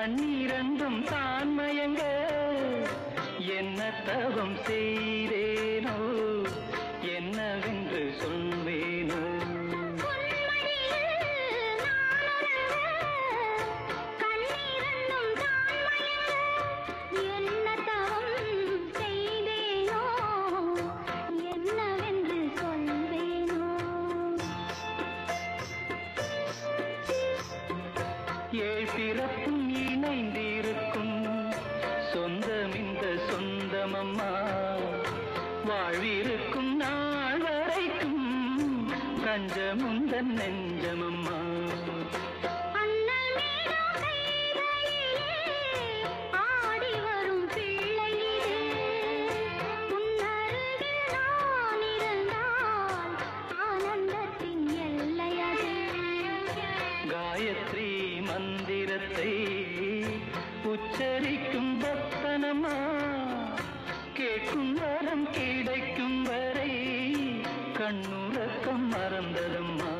கண்ணீரண்டும் தான் மயங்க என்ன தவம் செய்தேனோ என்னவென்று சொல்வேனோ ஏழ் பிறப்பும் இணைந்திருக்கும் சொந்தம் இந்த சொந்தமம்மா வாழ்விருக்கும் நாள் வரைக்கும் கஞ்சமுந்தன் நெஞ்சமம்மா காயத்ரி மந்திரத்தை உச்சரிக்கும் பக்தனம்மா கேட்கும் வரம் கிடைக்கும் வரை கண்ணுறக்கம் மறந்ததம்மா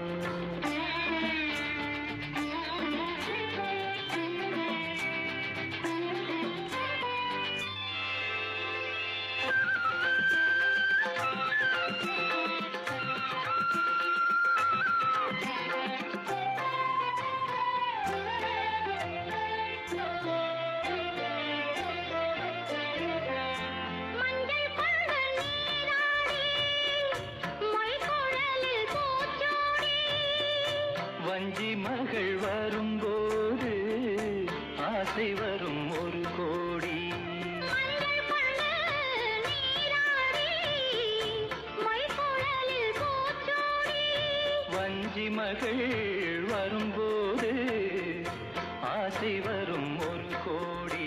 வஞ்சி மகள் வரும்போது ஆசை வரும் ஒரு கோடி வஞ்சி மகள் வரும்போது ஆசை வரும் ஒரு கோடி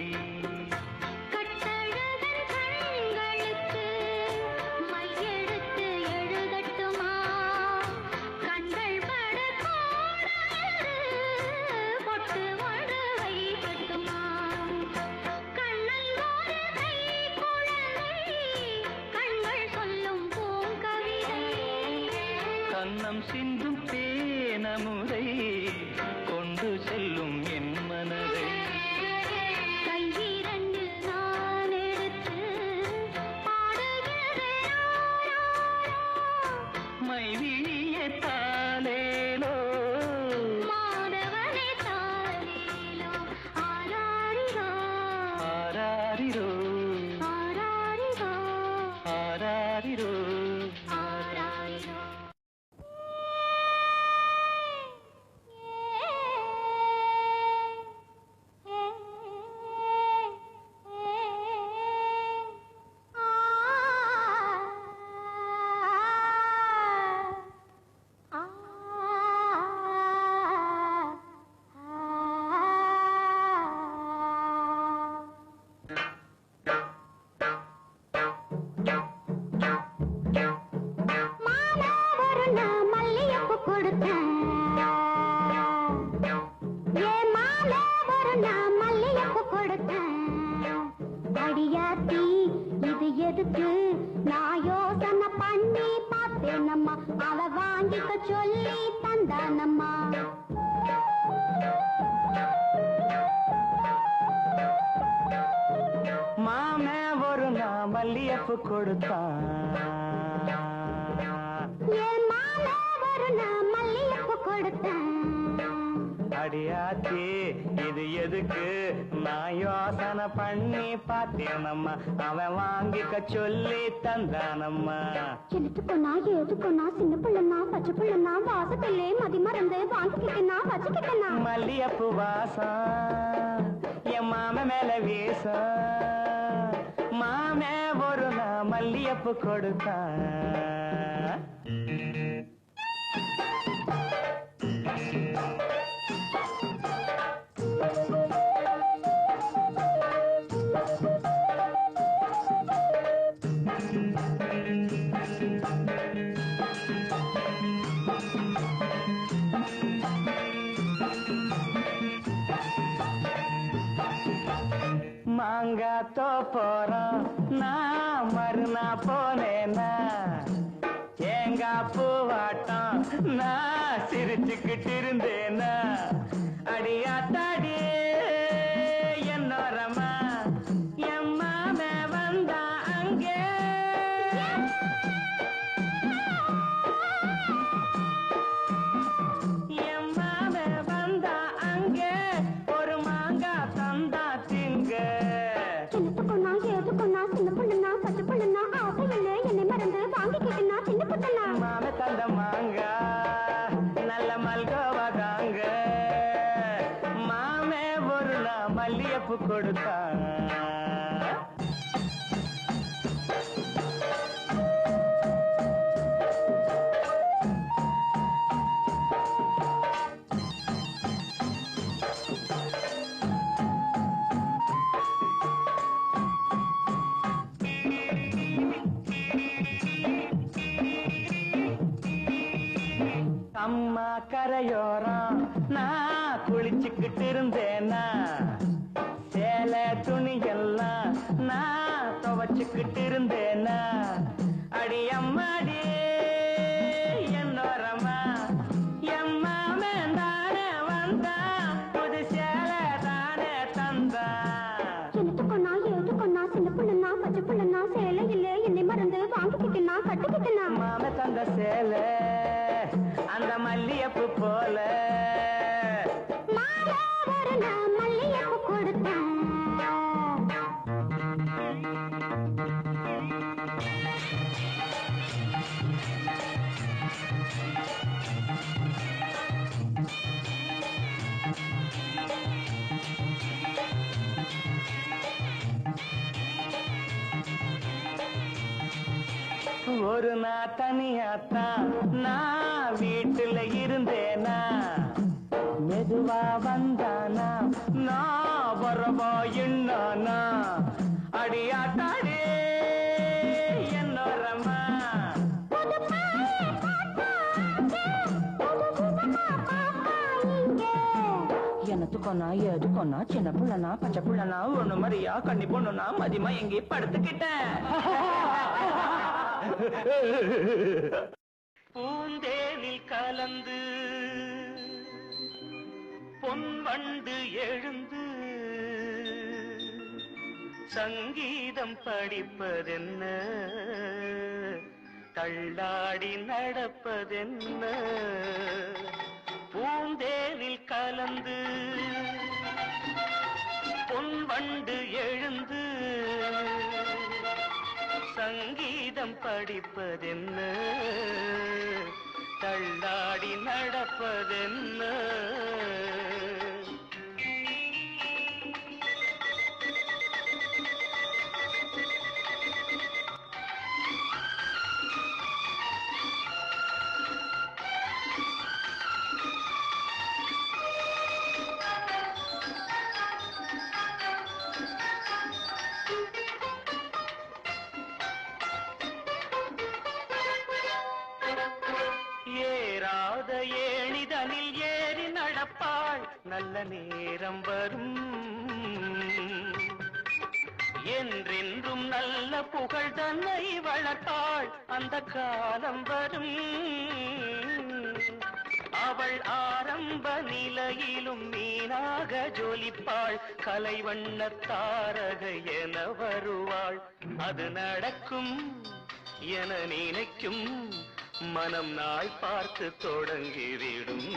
கண்ணம் சிந்தும் தேனமுதை கொண்டு செல்லும் என் மனதை கையிரண்டில் நான் எடுத்து மைவிழிய தாலேலோ மாதவனே தாலேலோ ஆராரிரோ ஆராரிரோ ஆராரிரோ ஆராரிரோ ஆராரிரோ சொல்லி தந்தானம்மா மாமே ஒரு நான் மல்லியப்பு கொடுத்தான் என் மாமே ஒரு நான் மல்லியப்பு கொடுத்தேன் அடியாத்தி இது எதுக்கு நான் யோசனை பண்ணி பார்த்தேனம்மா அவன் வாங்கிக்க சொல்லி தந்தானம்மா சிலிட்டுக்கொன்னா ஏதுக்கொன்னா சின்ன பிள்ளைனா பச்சை பிள்ளைனா வாசத்திலே மதி மறந்து வாங்கிக்கிட்டனா வச்சுக்கிட்டனா மல்லியப்பு வாசம் என் மாம மேல வீச மாமே ஒரு நான் மல்லியப்பு கொடுத்தான் மாங்காத்தோ போறோம் நான் மறுநா போனேன்னா தேங்காய் பூவாட்டம் நான் சிரிச்சுக்கிட்டு இருந்தேன்னா அடியாத்தாடியே மல்லியப்பு கொடுத்தா அம்மா கரையோரம் நான் குளிச்சுக்கிட்டு இருந்தேனா சேலை துணியெல்லாம் நான் துவச்சுக்கிட்டு இருந்தேனா அடி அம்மாடி என்னோரமா எம்மாமே தானே வந்தா புது சேலை தானே தந்தா எனத்துக்கொன்னா ஏதுக்கொன்னா சின்ன புள்ளனா பச்சை புள்ளனா சேலை இல்ல என்னை மறந்து வாங்கிக்கிட்டனா கட்டிக்கிட்டனா மாம தந்த சேலை அந்த மல்லியப்பு போல மல்லியப்பு கொடுத்தேன் ஒரு நாள் தனியாத்தான் நான் வீட்டுல இருந்தேனா மெதுவா வந்தானா நான் வரவா என்னானா அடியாட்டாடே என்னோரமா எனத்துக்கொன்னா எதுக்கொன்னா சின்ன புள்ளனா பச்சை புள்ளனா ஒண்ணு மாதிரியா கண்ணி பொண்ணுனா மதியமா எங்கே படுத்துக்கிட்டேன் பூந்தேனில் கலந்து பொன்வண்டு எழுந்து சங்கீதம் படிப்பதென்ன தள்ளாடி நடப்பதென்ன பூந்தேனில் கலந்து பொன்வண்டு எழுந்து சங்கீதம் படிப்பதென்ன தள்ளாடி நடப்பதென்ன ஏறாத ஏணிதனில் ஏறி நடப்பாள் நல்ல நேரம் வரும் என்றென்றும் நல்ல புகழ் தன்னை வளர்ப்பாள் அந்த காலம் வரும் அவள் ஆரம்ப நிலையிலும் மீனாக ஜொலிப்பாள் கலைவண்ண தாரகை என வருவாள் அது நடக்கும் என நினைக்கும் மனம் நாள் பார்த்து தொடங்கிவிடும்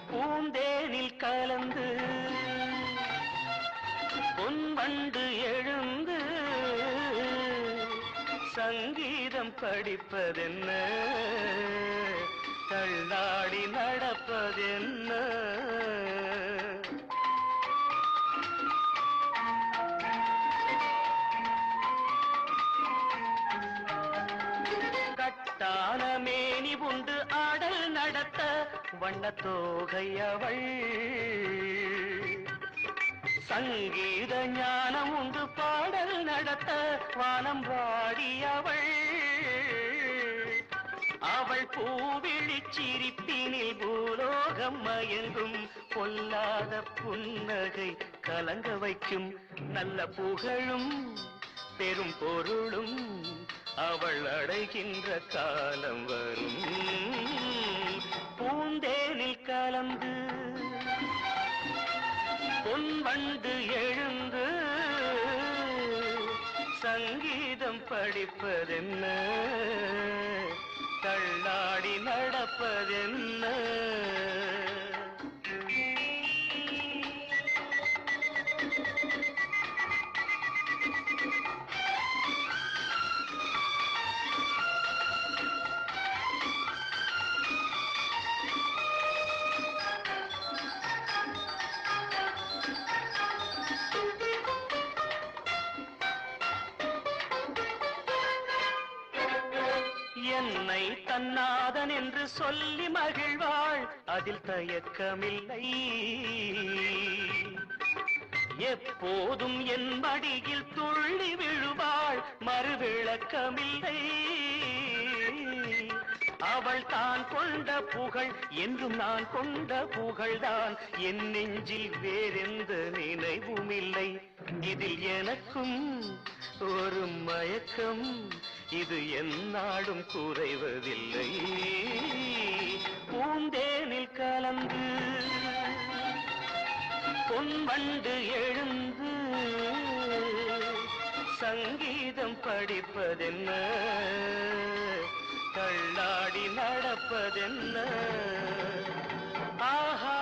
பூந்தேனில் கலந்து பொன்வண்டு எழுந்து சங்கீதம் படிப்பதென்ன தள்ளாடி நடப்பதென்ன கட்டான மேனி உண்டு ஆடல் நடத்த வண்ண தோகை அவள் சங்கீத ஞானம் உண்டு பாடல் நடத்த வானம் வாடியவள் அவள் பூவிழி சிரிப்பினில் பூலோகம் மயங்கும் பொல்லாத புன்னகை கலங்க வைக்கும் நல்ல புகழும் பெரும் பொருளும் அவள் அடைகின்ற காலம் வரும் பூந்தேனில் கலந்து பொன்வண்டு எழுந்து சங்கீதம் படிப்பதென்ன தள்ளாடி நடப்பதென்ன நான் என்று சொல்லி மகிழ்வாள், அதில் தயக்கமில்லை. எப்போதும் என் மடியில் துள்ளி விழுவாள், மறுவிளக்கமில்லை. அவள் தான் கொண்ட புகழ் என்றும் நான் கொண்ட புகழ்தான், என் நெஞ்சில் வேறெந்த நினைவும் இல்லை. இதில் எனக்கும் ஒரு மயக்கம், இது எந்நாடும் குறைவதில்லை. பூந்தேனில் கலந்து பொன்வண்டு எழுந்து சங்கீதம் படிப்பதென்ன, தள்ளாடி நடப்பதென்ன. ஆஹா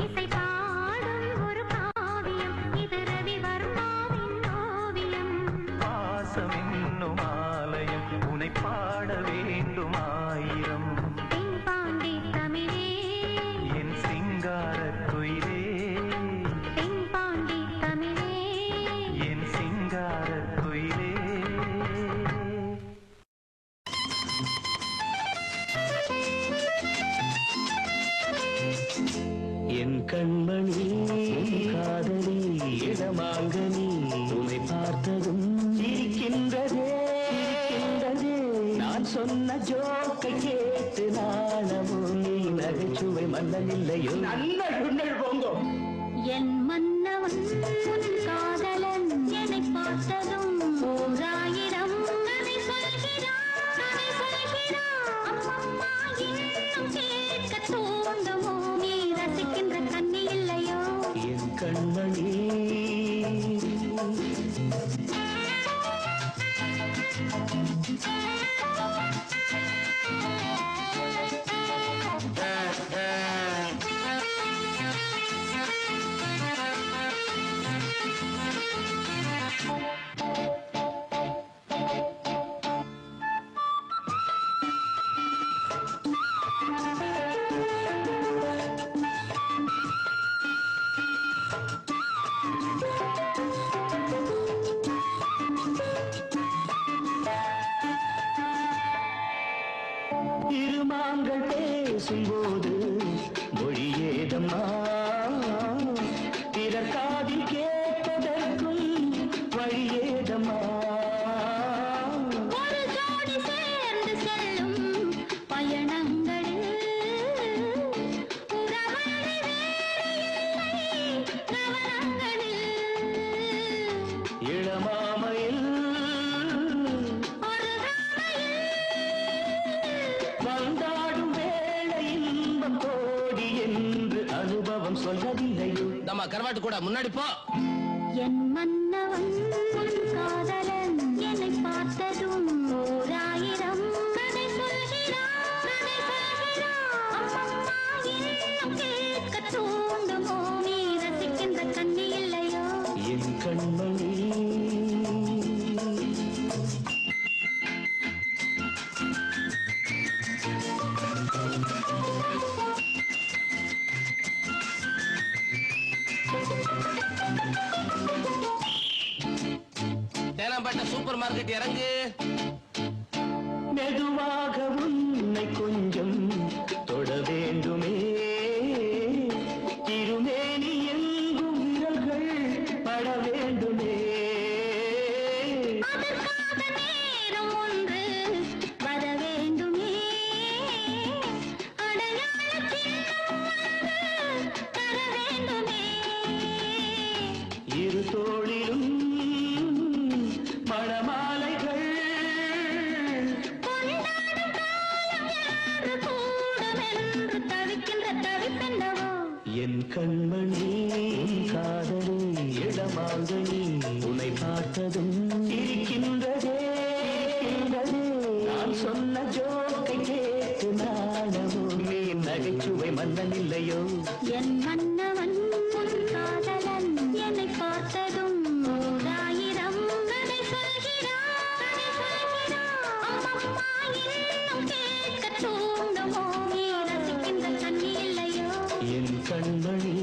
இசை பாடும் ஒரு காவியம் இது என் கண்மணி காதலி இடமாங்கனி உன்னை பார்த்ததும் சிரிக்கின்றதே நான் சொன்ன ஜோக்கை கேட்டு நாணமும் நீ நகைச்சுவை மன்னன் இல்லையோ நல்ல போங்கோ என் மன்னவன் உன் காதலன் என்னை பார்த்ததும் ஓராயிரம் கதை சொல்கிறான் அம்மம்மா இன்னும் கேட்க தூண்டுமோ நீ ரசிக்கின்ற கண்ணி இல்லையோ என் கண்மணி திருமாங்கள் பேசும்போது மொழியேதம்மா பிறர் காதில் கேட்பதற்கும் வழியேதம்மா ஒரு ஜோடி சேர்ந்து செல்லும் பயணங்களில் உறவழி வேறு இல்லை கவனங்களில் இளமாமையில் ஒரு வந்தாடும் வேளை இன்பம் கோடி என்று அனுபவம் சொல்லவில்லையோ நம்ம கருவாட்டு கூட முன்னாடி போ என் மன்னவன் உன் காதலன் என்னை பார்த்ததும் ஓராயிரம் கதை சொல்கிறான் அம்மம்மா இன்னும் கேட்க தூண்டுமோ நீ ரசிக்கின்ற கண்ணி இல்லையோ என் கண்மணி தேனாம்பேட்டை சூப்பர் மார்க்கெட் இறங்கு மெதுவாக உன்னை கொஞ்சம் தொட வேண்டுமே திருமேனி எங்கும் விரல்கள் பட வேண்டுமே அதற்காக நேரம் ஒன்று வர வேண்டுமே அடையாள சின்னம் ஒன்று தர வேண்டுமே இரு தோளிலும் மணமாலைகள் கொண்டாடும் காலம் யாரு கூடுமென்று தவிக்கின்ற தவிப்பென்னவோ என் கண்மணி காதலி இடமாங்கனி உன்னை பார்த்ததும் இருக்கின்றதே நான் சொன்ன ஜோக்கை கேட்டு நாணமோ நீ நகைச்சுவை மன்னன் இல்லையோ என் மன்னவன் உன் காதலன் என்னை பார்த்ததும் ஓராயிரம் கதை சொல்கிறான் அம்மம்மா இன்னும் கேட்க தூண்டுமோ நீ ரசிக்கின்ற கண்ணி இல்லையோ என் கண்மணி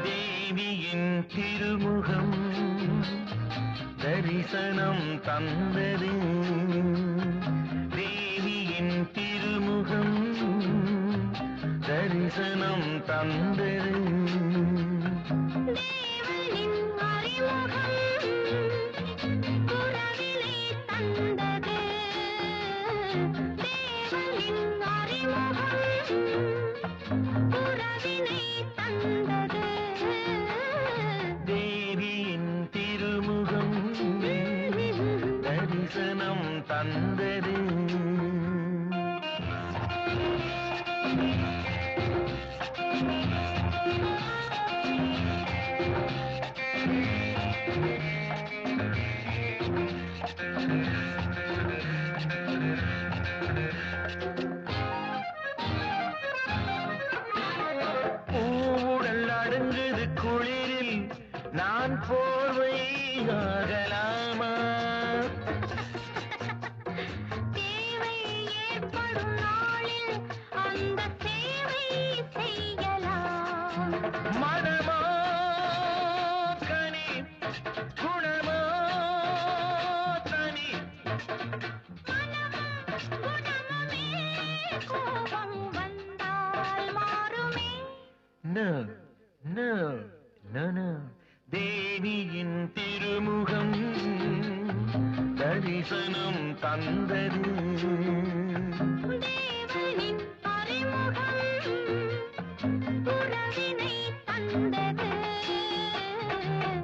தேவியின் திருமுகம் தரிசனம் தந்தது தேவியின் திருமுகம் தரிசனம் தந்தது தேவனின் அறிமுகம் உறவினை தந்தது தேவனின் அறிமுகம் உறவினை தந்தது தேவியின் திருமுகம் தரிசனம் தந்தது போர்வை ஆகலாமா? தேவை ஏற்படும் நாளில் அந்த சேவை செய்யலாம். மனமோ கனி, குணமோ தனி. குணமுமே கோபம் வந்தால் மாறுமே. No, no, no, no. தேவியின் திருமுகம் தரிசனம் தந்தது. தேவனின் அறிமுகம் உறவினை தந்தது.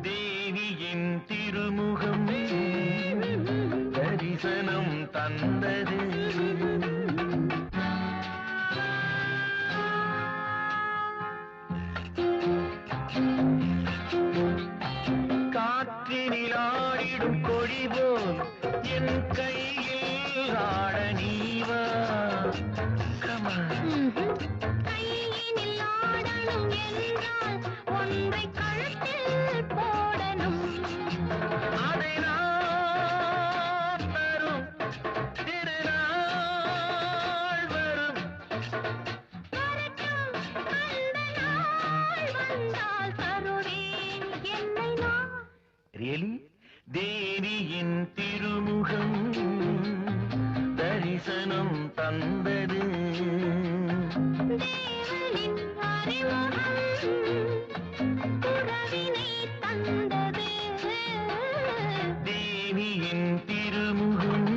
தேவியின் திருமுகம் தரிசனம் தந்தது. காற்றினில் ஆடிடும் கொடி போல் என் கையில் ஆட நீவா. Come on. கையினில் ஆடணும் என்றால் ஒன்றை கழுத்தில் போடணும். அதை நான் தரும் திருநாள் வரும். வரட்டும் அந்த நாள் வந்தால் தருவேன் என்னை நான். Really? தேவியின் திருமுகம் தரிசனம் தந்தது. தேவனின் அறிமுகம் உறவினை தந்தது. தேவியின் திருமுகம்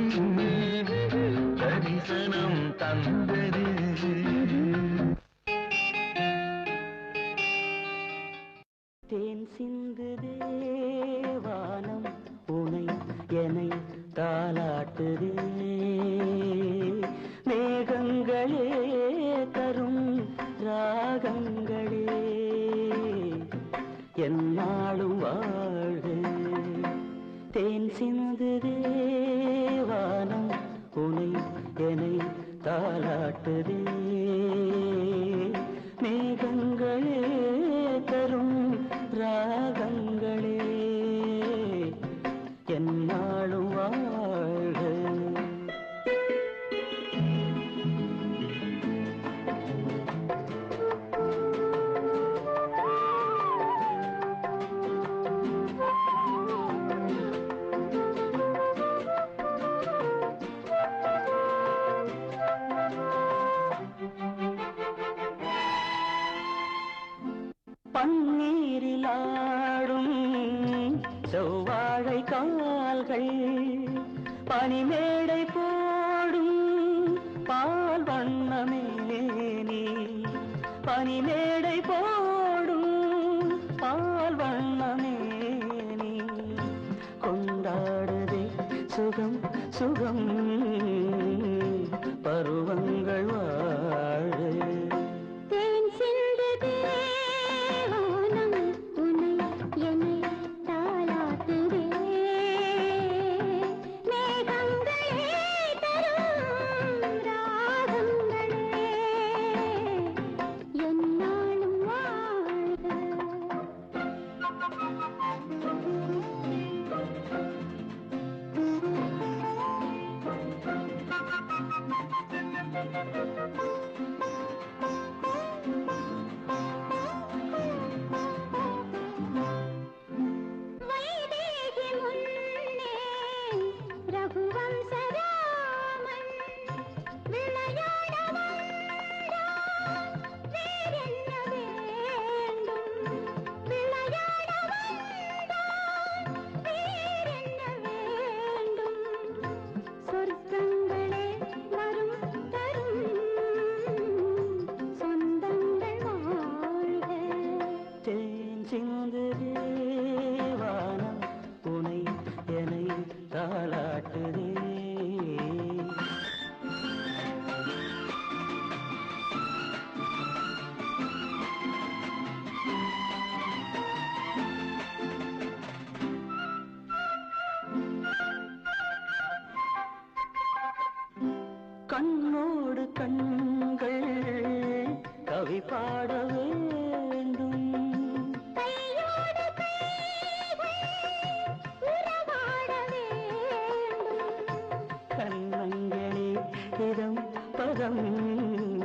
தரிசனம் தந்தது. தேன் சிந்து தேவானம் உனை என்னை தாலாட்டுதே. மேகங்களே தரும் ராகங்களே என்னாலும் வாழ்க. தேன் சிந்து தேவானம் உனை என்னை தாலாட்டுதே. மேகங்களே தரும் ராகங்களே என்னாலும் வாழ்க. பன்னீரில் ஆடும் செவ்வாழை கால்கள் பனிமேடை போடும் பால் வண்ணமேனி. பனிமேடை போடும் பால் வண்ணமேனி கொண்டாடுதே சுகம் சுகம் பருவங்கள் வாழ. தேன் சிந்து தேவானம் உனை என்னை தாலாட்டுதே. மேகங்களே தரும் ராகங்களே என்னாலும் வாழ்க. வைதேகி முன்னே ரகுவம்சராமன் விளையாட வந்தான். வேறென்ன வேண்டும்? விளையாட வந்தான். வேறென்ன வேண்டும்? சொர்க்கங்களே வரும் தரும் சொந்தங்கள் வாழ்க. தேன் சிந்து தேவானம் உனை என்னை தாலாட்டுதே. கண்ணோடு கண்கள் கவி பாட வேண்டும். கையோடு கைகள் காலம்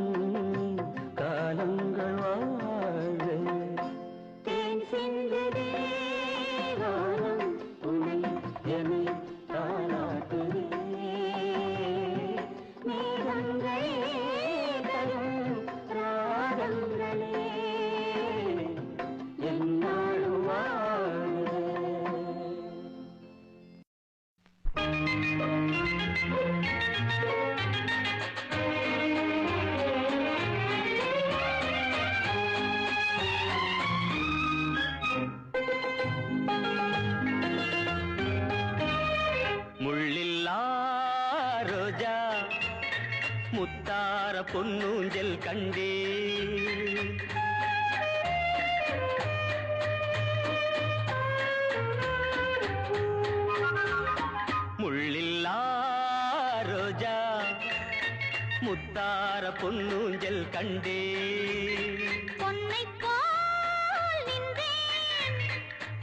காலங்கள் வாழ தேன் சிந்துதே வானம் உனை என்னை தாலாட்டுதே மேகங்களே தரும் ராகங்களே என்னாலும் வாழுதே. முள்ளில்லா ரோஜா முத்தார பொன்னூஞ்சல் கண்டே முள்ளில்லா ரோஜா முத்தார பொன்னூஞ்சல் கண்டே பொன்னைப் போல் நின்றேன்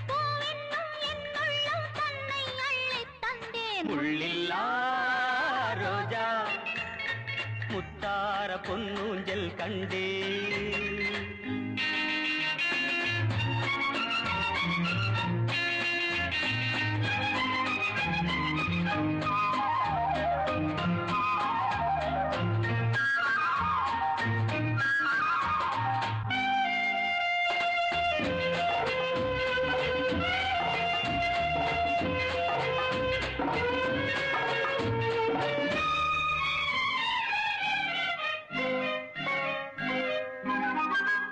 பூவென்னும் என் உள்ளம் தன்னை அள்ளித் தந்தேன் முள்ளில்லா ரோஜா முத்தார பொன்னூஞ்சல் கண்டே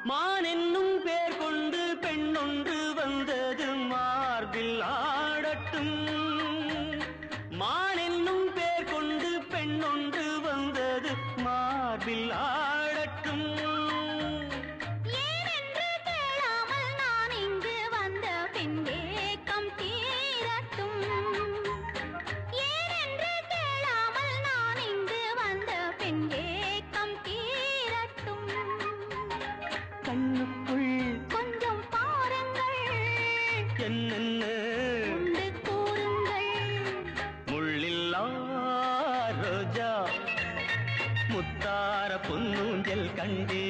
மான் என்னும் பேர் கொண்டு பெண்ணொன்று வந்தது மார்பில் ஆடட்டும் மான் என்னும் பேர் கொண்டு பெண்ணொன்று வந்தது மார்பில் ஆடட்டும் ஏனென்று கேளாமல் நான் இங்கு வந்த பின் ஏக்கம் தீரட்டும் ஏனென்று கேளாமல் நான் இங்கு வந்த பின் ஏக்கம் தீரட்டும் கண்ணுக்குள் கொஞ்சம் பாருங்கள் என்னென்ன உண்டு கூறுங்கள் முள்ளில்லா ரோஜா முத்தார பொன்னூஞ்சல் கண்டே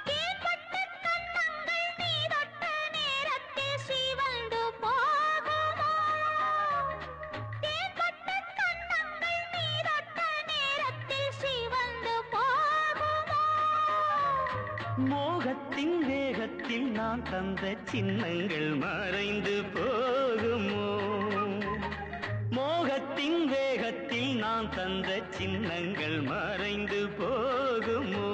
தேன்பட்ட கன்னங்கள் நீ தொட்ட நேரத்தில் சிவந்து போகுமோ தேன்பட்ட கன்னங்கள் நீ தொட்ட நேரத்தில் சிவந்து போகுமோ மோகத்தின் வேகத்தில் நான் தந்த சின்னங்கள் மறைந்து போகுமோ மோகத்தின் வேகத்தில் நான் தந்த சின்னங்கள் மறைந்து போகுமோ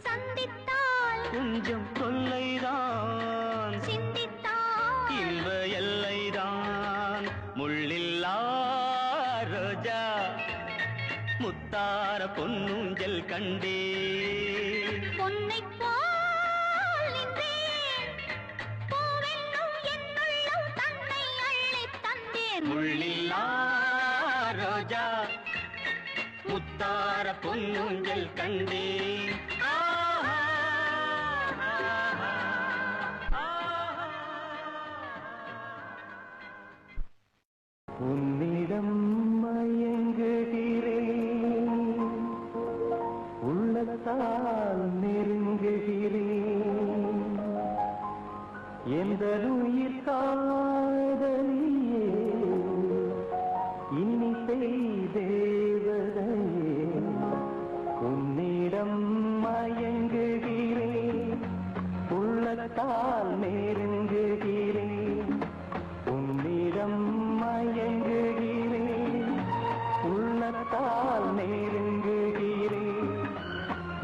சந்தித்தால் கொஞ்சம் தொல்லைதான் சிந்தித்தால் இன்ப எல்லைதான் முள்ளில்லா ரோஜா முத்தார பொன்னூஞ்சல் கண்டே பொன்னைப் போல் நின்றேன் பூவென்னும் என் உள்ளம் தன்னை அள்ளித் தந்தேன் முள்ளில்லா ரோஜா முத்தார பொன்னூஞ்சல் கண்டே உன்னிடம் மயங்குகிறேன் உள்ளத்தால் நெருங்குகிறேன் எந்த உயிர் காதலியே இன்னிசை தேவதையே உன்னிடம் மயங்குகிறேன் உள்ளத்தால் நெருங்குகிறேன் உன்னிடம் மயங்குகிறேன் உள்ளத்தால் நெருங்குகிறேன்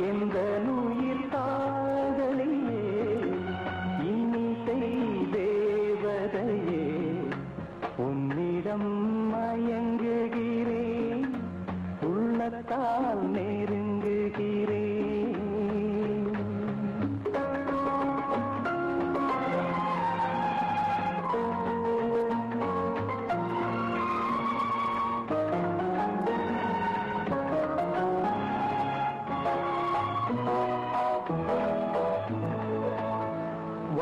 எந்த உயிர் காதலியே இன்னிசை தேவதையே உன்னிடம் மயங்குகிறேன் உள்ளத்தால் நெருங்குகிறேன்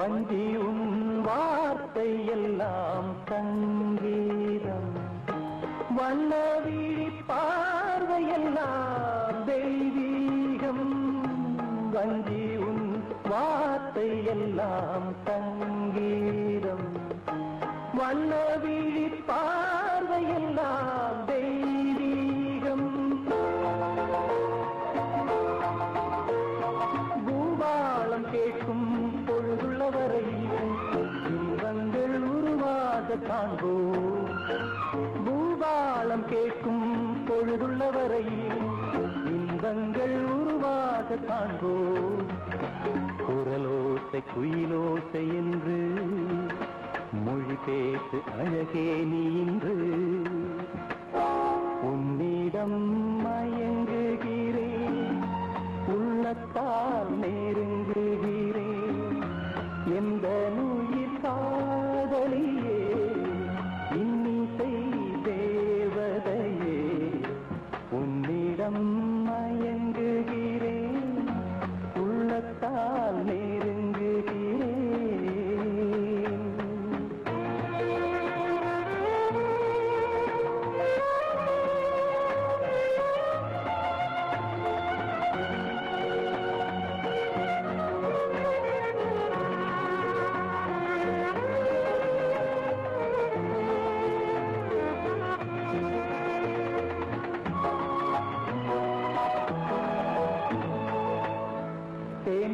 வஞ்சி உன் வார்த்தை எல்லாம் சங்கீதம் வண்ணவிழி பார்வையெல்லாம் தெய்வீகம் வஞ்சி உன் வார்த்தை எல்லாம் சங்கீதம் வண்ணவிழி பார்வையெல்லாம் தெய்வீகம் பூபாலம் கேட்கும் பொழுதுள்ளவரை இன்பங்கள் உருவாக காண்போம் பூபாலம் கேட்கும் பொழுதுள்ளவரை இன்பங்கள் உருவாக காண்போம் குரலோசை குயிலோசை என்று மொழி பேசு அழகே நீ இன்று உன்னிடம் மயங்குகிறேன் உள்ளத்தால் நெருங்குகிறேன் எந்த நுயிர் காதலியே இன்னிசை தேவதையே உன்னிடம் மயங்குகிறேன் உள்ளத்தால் நெருங்குகிறேன்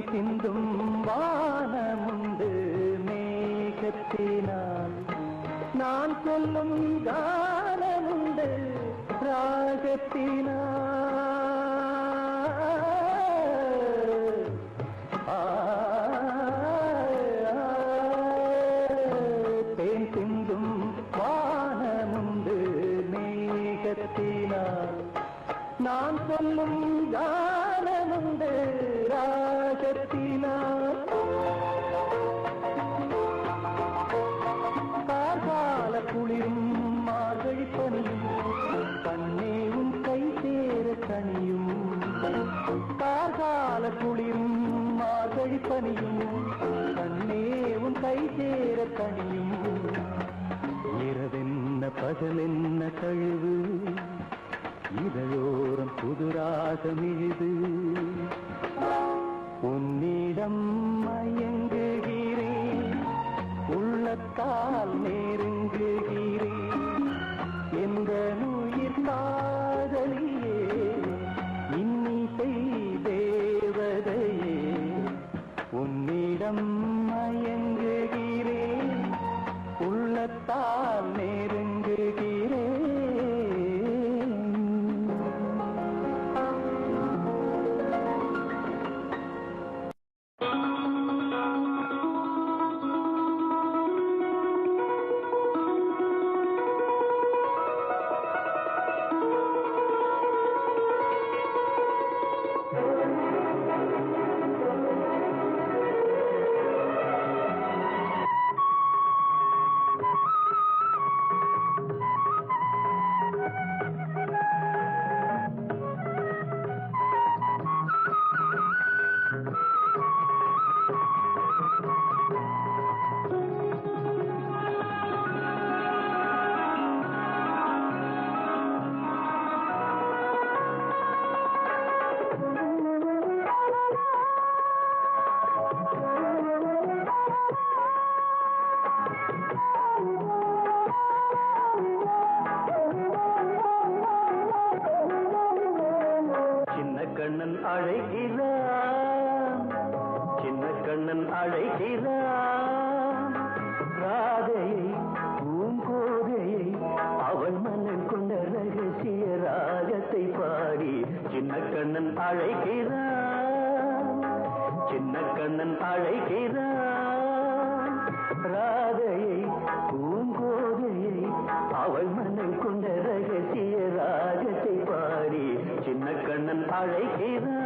சிந்தும் வானமுண்டு மேகத்தினால் நான் சொல்லும் கானமுண்டு ராகத்தினால் தேன் சிந்தும் வானமுண்டு மேகத்தினால் நான் சொல்லும் கானமுண்டு ராகத்தினால் கார்கால குளிரும் மார்கழி பனியும் கண்ணேவும் கை சேர கனியும் கார்கால குளிரும் மார்கழி பனியும் கண்ணேவும் கை சேர கனியும் இரவென்ன பகலென்ன கழுவு இதழோரம் புதுராகமிழுது உன்னிடம் மயங்குகிறேன் உள்ளத்தால் நெருங்குகிறேன் எந்த நுயிர் காதலியே இன்னிசை தேவதையே உன்னிடம் மயங்குகிறேன் உள்ளத்தால் நெருங்குகிறேன் கண்ணன் அழைக்கிறான் சின்ன கண்ணன் அழைக்கிறான் ராதையை பூங்கோதையை அவள் மன்னன் கொண்ட ரகசிய ராகத்தை பாடி சின்ன கண்ணன் அழைக்கிறான் சின்ன கண்ணன் அழைக்கிறான் ராதையை பூங்கோதையை அவள் மன்னன் கொண்ட ரகசிய ராகத்தை பாடி சின்ன கண்ணன் அழைக்கிறான்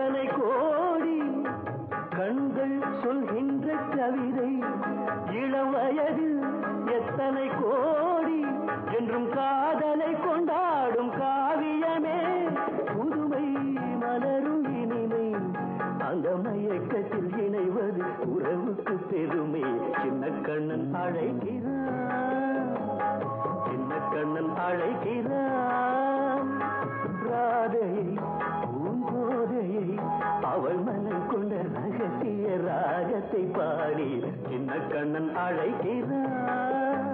எத்தனை கோடி கண்கள் சொல்கின்ற கவிதை இளம் வயதில் எத்தனை கோடி என்றும் காதலை கொண்டாடும் காவியமே புதுமை மலரும் இனிமை அந்த மயக்கத்தில் இணைவது உறவுக்கு பெருமை சின்ன கண்ணன் அழைக்கிறான் சின்ன கண்ணன் அழைக்கிறான் ராதையை பூங்கோதையை அவள் மனம் கொண்ட ரகசிய ராகத்தை பாடி சின்ன கண்ணன் அழைக்கிறான்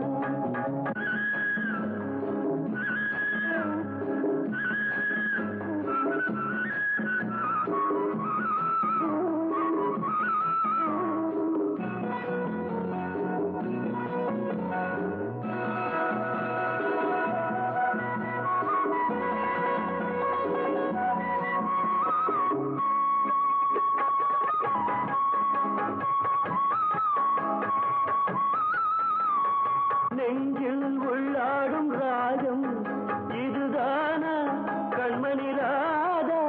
நெஞ்சில் உள்ளாடும் ராகம் இதுதானா கண்மணி ராதா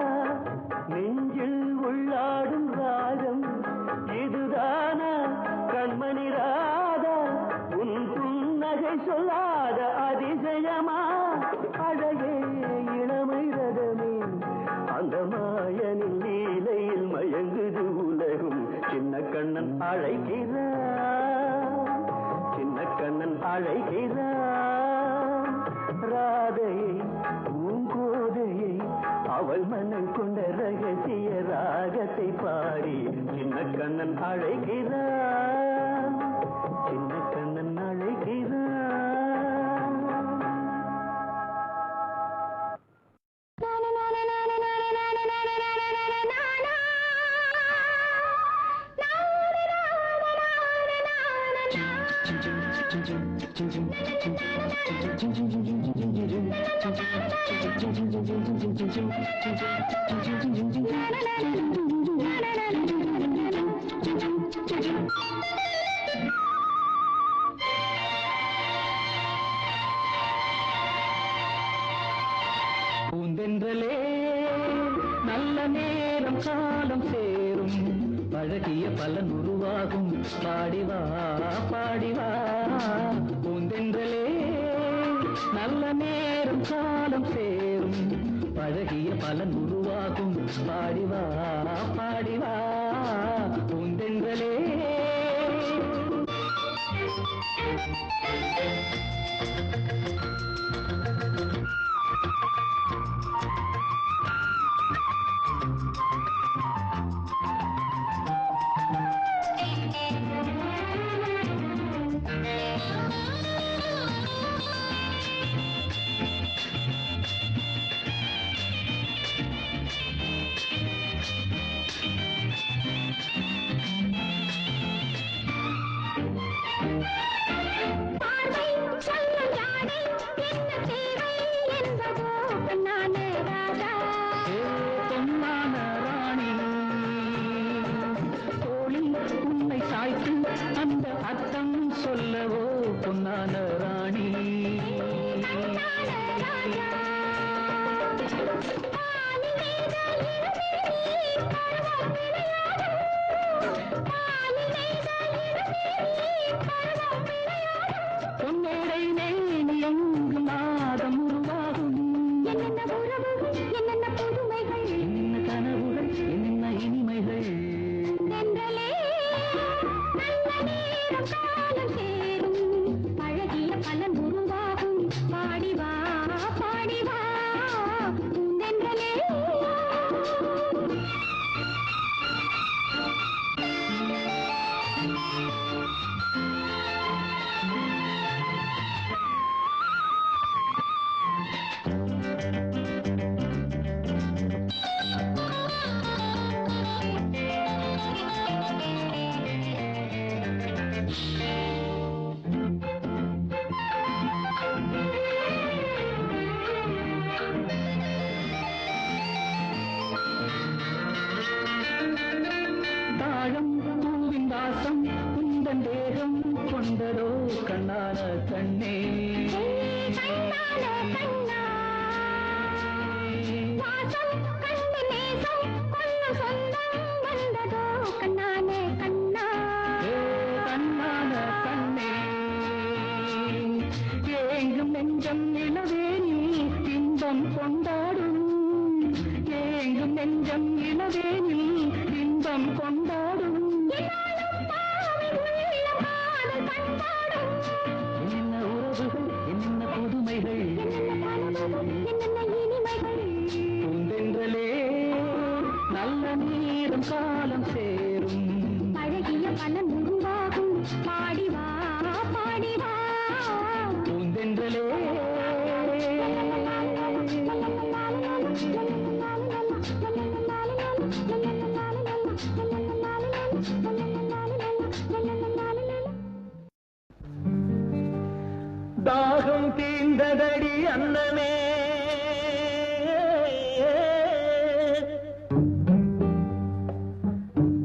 நெஞ்சில் உள்ளாடும் ராகம் இதுதானா கண்மணி ராதா உன் புன்னகை சொல்லாத அதிசயமா அழகே இளமை ரதமே அந்த மாயனின் லீலையில் மயங்குது உலகும் சின்ன கண்ணன் அழைக்கிறான் சின்ன கண்ணன் அழைக்கிறான் ராதையை பூங்கோதையை அவள் மனம் கொண்ட ரகசிய ராகத்தை பாடி சின்ன கண்ணன் அழைக்கிறான் சின்ன கண்ணன் அழைக்கிறான் பூந்தென்றலே நல்ல நேரம் காலம் சேரும் பழகிய பலன் உருவாகும் பாடிவா பாடிவா பூந்தென்றலே நல்ல நேரம் காலம் சேரும் பழகிய பலன் உருவாகும் பாடிவா பாடிவா பூந்தென்றலே சொல்லவோ பொன்னான ராணி பொன்னேடை நேனி எங்கு மாதம் உருவாகும் என்னென்ன உறவுகள் என்னென்ன புதுமைகள் என்ன கனவுகள் என்ன இனிமைகள் என்றலே காலம் சேரும் பழகிய பலன் உருவாகும் பாடிவா பாடிவா பூந்தென்றலே கொண்டதோ கண்ணான கண்ணே ஏங்கும் நெஞ்சம் இளவேனில் இன்பம் கொண்டாடும் ஏங்கும் நெஞ்சம் இளவேனில் இன்பம் கொண்டாடும் என்ன உறவுகள் என்ன புதுமைகள் பூந்தென்றலே நல்ல நேரம் காலம் சேரும் அழகிய பலன் உருவாகும் பாடிவா பாடிவா பூந்தென்றலே தாகம் தீர்ந்ததடி அன்னமே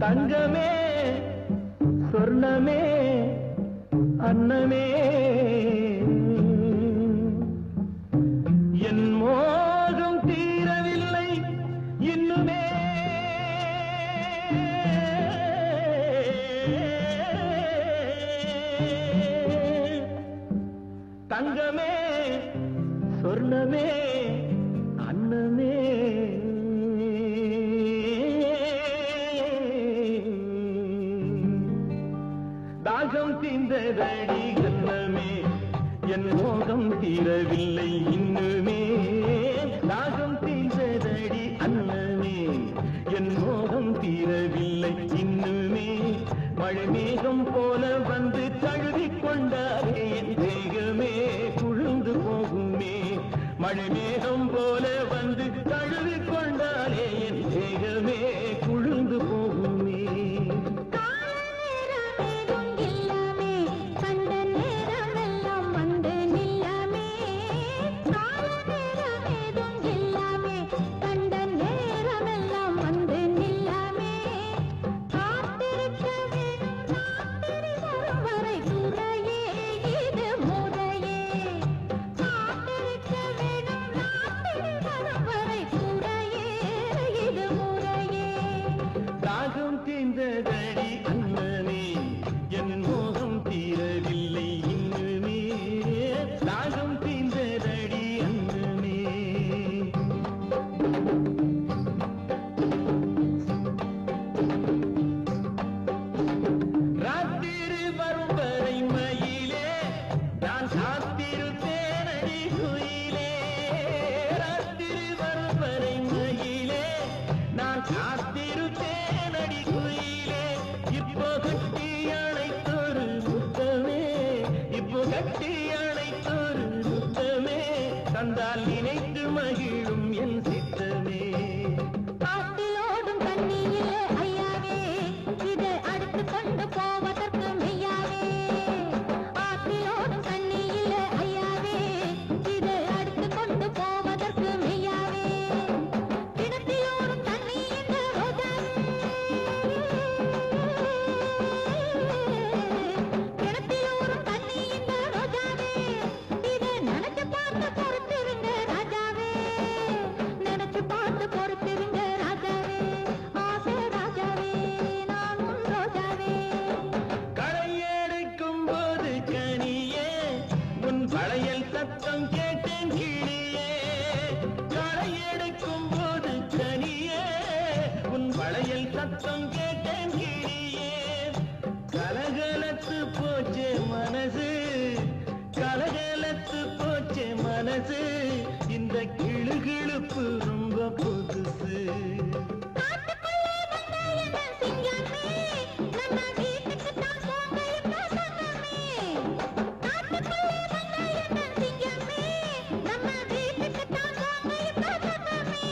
தங்கமே சொர்ணமே அன்னமே என் மோகம் தீரவில்லை இன்னுமே தங்கமே சொர்ணமே அன்னமே தாகம் தீர்ந்ததடி கண்ணமே என் மோகம் தீரவில்லை இன்னுமே தாகம் தீர்ந்ததடி அன்னமே என் மோகம் தீரவில்லை இன்னுமே மழை மேகம் போல வந்து தழுவிக் கொண்டாரே என் தேகமே குழுந்து போகுமே மழை மேகம் போல வந்து தழுவிக் கொண்டாரே என் தேகமே குழுந்து போகுமே தீர்ந்ததடி அன்னமே என் மோகம் தீரவில்லை இன்னுமே தாகம் தீர்ந்ததடி அன்னமே ராத்திரி வரும் வரை மயிலே நான் காத்திருப்பேனடி குயிலே ராத்திரி வரும் வரை மயிலே நான் காத்திருப்பேனடி குயிலே இப்போ கட்டி அணைத்தொரு முத்தமே இப்போ கட்டி அணைத்தொரு முத்தமே தந்தால் நினைத்து மகிழும் என் சித்தமே ஆற்றிலோடும் தண்ணியிலே ஐயாவே இது அடுத்து கொண்டு போவதற்கு மெய்யாவே ஆற்றிலோடும் தண்ணியிலே ஐயாவே இது அடுத்து கொண்டு போவதற்கு மெய்யாவே கிணத்திலோடும் தண்ணி இந்த ரோஜாவே கிணத்திலோடும் தண்ணி இந்த ரோஜாவே இதை நினைச்சு பார்த்து பொறுத்திருங்க ராஜாவே நினைச்சு பார்த்து பொறுத்திருங்க ராஜாவே ஆசை ராஜாவே நான் உன் ரோஜாவே களையெடுக்கும் போது கனியே உன் வளையல் சத்தம் கேட்டேன் கிளியே களையெடுக்கும் போது கனியே உன் வளையல் சத்தம் கேட்டேன் கிளியே கலகலத்து போச்சே மனசு கலகலத்து போச்சே மனசு இந்த கிளுகிளுப்பு ரொம்ப புதுசு காட்டுக்குள்ளே வந்த என்ன சிங்கமே நம்ம வீட்டுக்கு தான் போங்க இப்ப சங்கமே காட்டுக்குள்ளே வந்த என்ன சிங்கமே நம்ம வீட்டுக்கு தான் போங்க இப்ப சங்கமே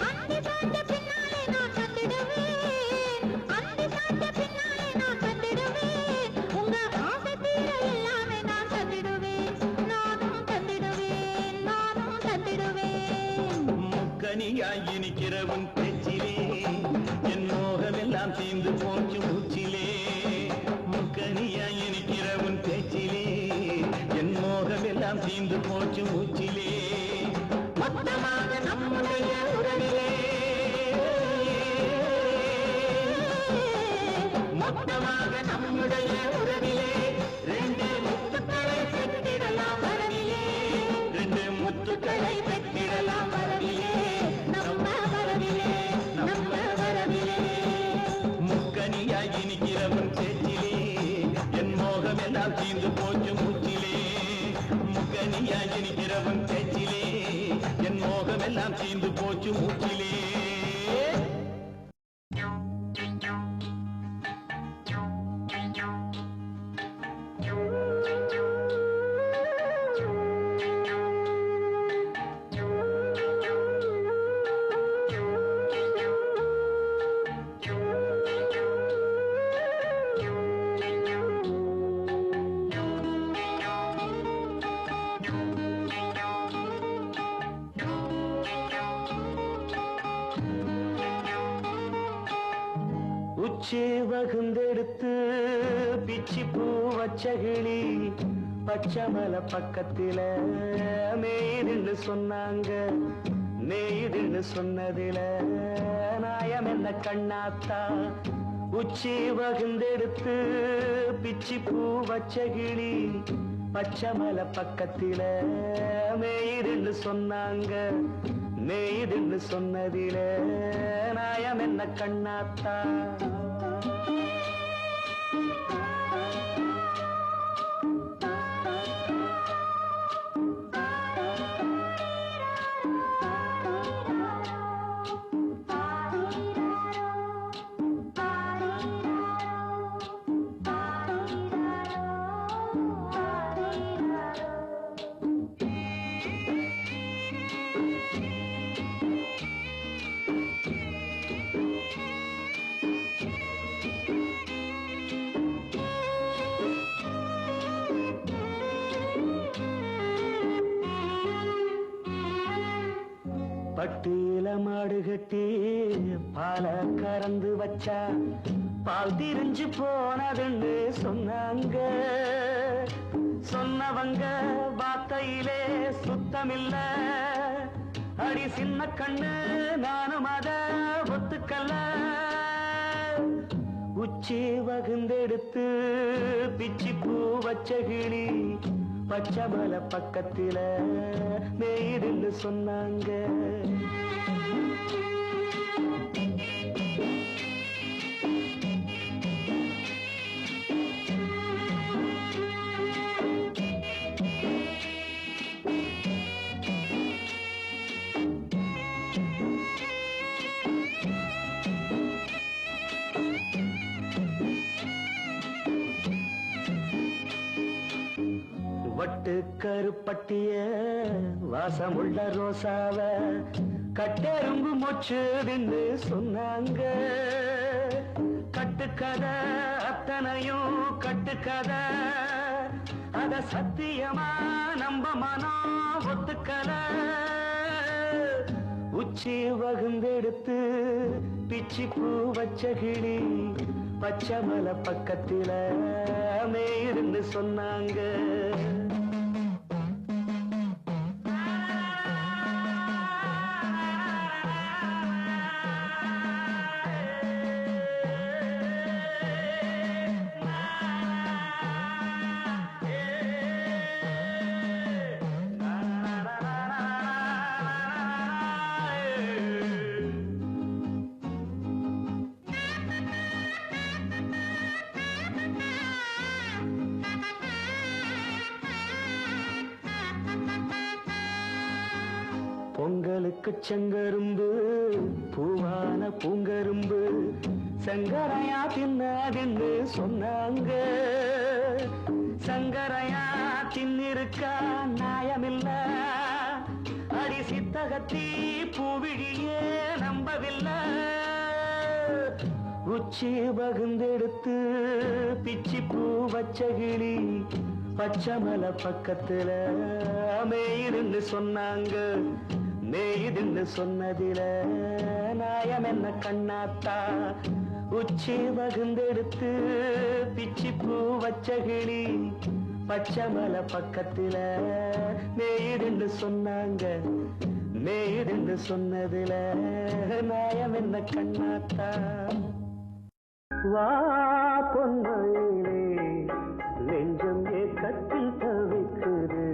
அந்தி சாஞ்ச பின்னாலே நான் தந்திடுவேன் அந்தி சாஞ்ச பின்னாலே நான் தந்திடுவேன் உங்க ஆசை தீர எல்லாமே நான் தந்திடுவேன் நானும் தந்திடுவேன் நானும் தந்திடுவேன் முக்கனியாய் இனிக்கிற உன் பேச்சிலே என் மோகமெல்லாம் தீர்ந்து போச்சு மூச்சிலே முக்கனியாய் இனிக்கிற உன் பேச்சிலே என் மோகமெல்லாம் தீர்ந்து போச்சு மூச்சிலே மொத்தமாக நம்முடைய உறவிலே மொத்தமாக நம்முடைய உறவிலே ரெண்டு முத்துக்களை செட்டிடலாம் நீயா இனிக்கிறவன் பேச்சிலே என் மோகமெல்லாம் தீர்ந்து போச்சு மூச்சிலே உச்சி வகுந்தெடுத்து பிச்சி பூ வச்சகிளி பச்சமலை பக்கத்தில மேய்துன்னு சொன்னாங்க மேய்துன்னு சொன்னதில நாயம் என்ன கண்ணாத்தா உச்சி வகுந்தெடுத்து பிச்சி பூ வச்சகிளி பச்சமலை பக்கத்தில மேய்துன்னு சொன்னாங்க மேய்துன்னு சொன்னதில நாயம் என்ன கண்ணாத்தா பட்டியில மாடு கட்டி பால கறந்து வச்சா பால் திரிஞ்சு போனதுன்னு சொன்னாங்க சொன்னவங்க வார்த்தையிலே சுத்தமில்ல அடி சின்ன கண்ணு நானும் அத ஒத்துக்கல்ல உச்சி வகுந்தெடுத்து பிச்சி பூ வச்ச கிளி பச்சமலை பக்கத்தில மேய்துன்னு சொன்னாங்க வட்டு கருப்பட்டிய வாசமுள்ள ரோசாவ கட்டெரும்பு மொச்சுதுன்னு சொன்னாங்க கட்டுக்கதை அத்தனையும் கட்டுக்கதை அத சத்தியமா நம்ப மனம் ஒத்துக்கல உச்சி வகுந்தெடுத்து பிச்சி பூ வச்ச கிளி பச்சமலை பக்கத்தில மேய்துன்னு சொன்னாங்க பொங்கலுக்கு செங்கரும்பு பூவான பூங்கரும்பு சங்கரையா தின்னாதின்னு சொன்னாங்க சங்கரையா தின்னிருக்கா நியாயமில்ல அடி சித்தகத்தி பூவிழியே நம்பவில்லை உச்சி வகுந்தெடுத்து பிச்சி பூ வச்ச கிளி பச்சமலை பக்கத்துல மேய்துன்னு சொன்னாங்க மேய்துன்னு சொன்னதில நாயம் என்ன கண்ணாத்தா உச்சி வகுந்தெடுத்து பிச்சி பூ வச்ச கிளி பச்சமலை பக்கத்தில மேய்துன்னு சொன்னாங்க மேய்துன்னு சொன்னதில நாயம் என்ன கண்ணாத்தா வா பொன்மையிலே நெஞ்சம் ஏக்கத்தில் தவிக்குது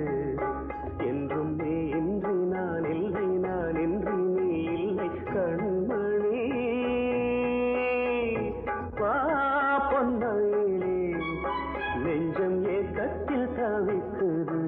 என்றும் நீ இன்றி நான் இல்லை நான் இன்றி நீ இல்லை கண்மணி வா பொன்மையிலே நெஞ்சம் ஏக்கத்தில் தவிக்குது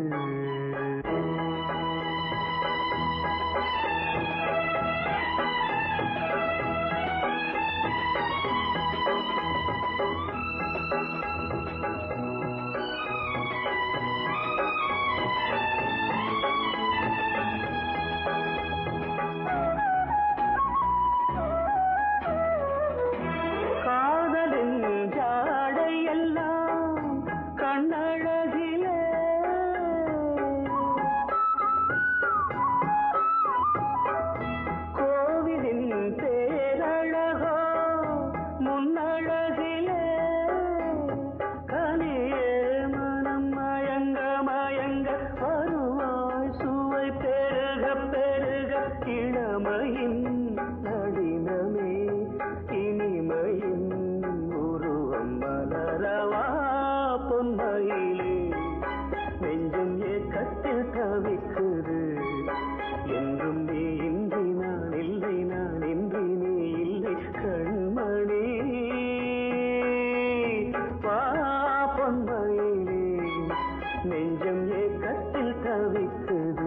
நெஞ்சம் ஏக்கத்தில் தவிக்குது.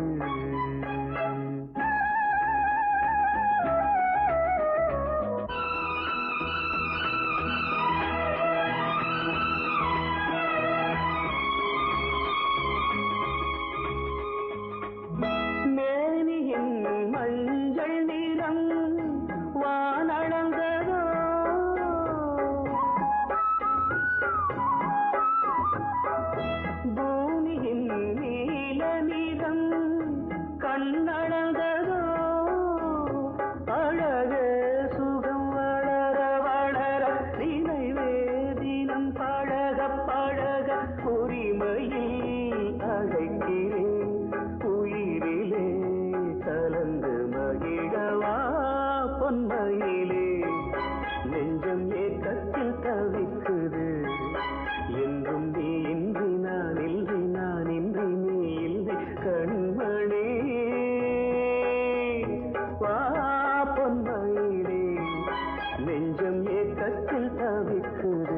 மேனியின் மஞ்சள் நிறம் வானளந்ததோ, பூமியின் நீல நிறம் கண்ணளந்ததோ, அழக சுகம் வளர வளர நினைவே தினம் பழக பழக உரிமையில் அழைக்கிறேன். உயிரிலே கலந்து மகிழவா பொன்மையிலே, நெஞ்சம் ஏக்கத்தில் தவிக்குது. என்றும் நீ இன்றி நான் இல்லை, நான் இன்றி நீ இல்லை கண்மணி. வா பொன்மையிலே, நெஞ்சம் ஏக்கத்தில் தவிக்குது.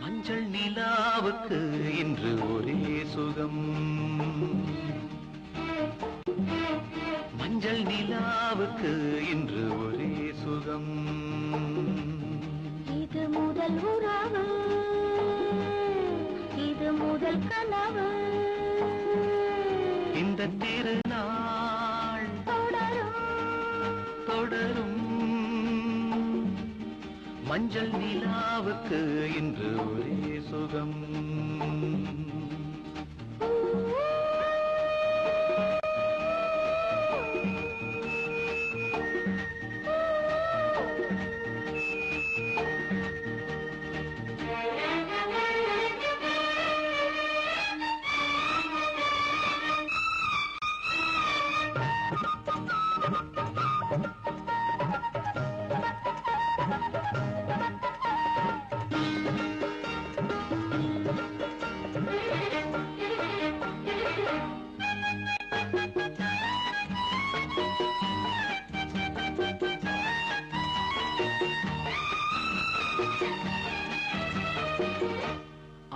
மஞ்சள் நிலாவுக்கு இன்று ஒரே சுகம், மஞ்சள் நிலாவுக்கு இன்று ஒரே சுகம். இது முதல் உறவு, இது முதல் கனவு, இந்த திருநாள் தொடரும் தொடரும். மஞ்சள் நிலாவுக்கு இன்று ஒரே சுகம்.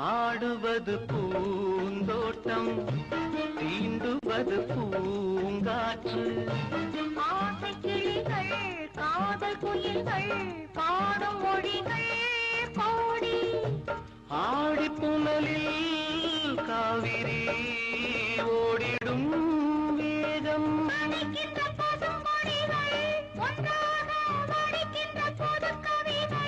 ஆடுவது பூந்தோட்டம், தீண்டுவது பூங்காற்று. ஆசை கிளிகள், காதல் குயில்கள், பாடும் மொழிகள் கோடி. ஆடி புனலில் காவிரி ஓடிடும் வேகம். மணிக்கின்ற பசும் கொடிகள், ஒன்றாக மடிக்கின்ற புது கவிகள்.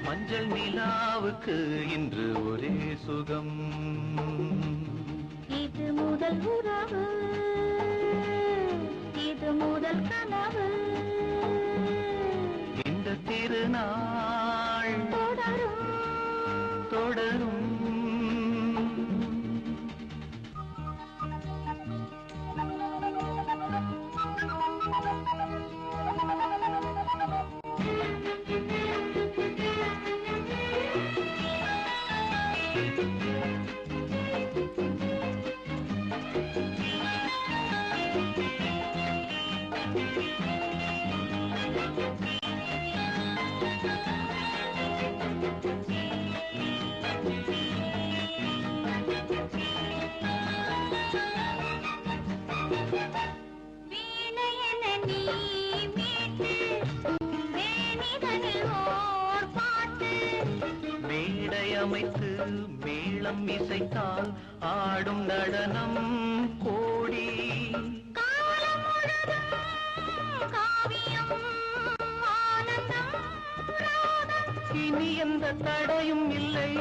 மஞ்சள் நிலாவுக்கு இன்று ஒரே சுகம். இது முதல் உறவு, இது முதல் கனவு, இந்த திருநாள் தொடரும் தொடரும். அமைத்து மேளம் இசைத்தால் ஆடும் நடனம் கோடி. காலம் முழுதும் காவியம் ஆனந்தம் ராகம் இனி எந்த தடையும் இல்லை,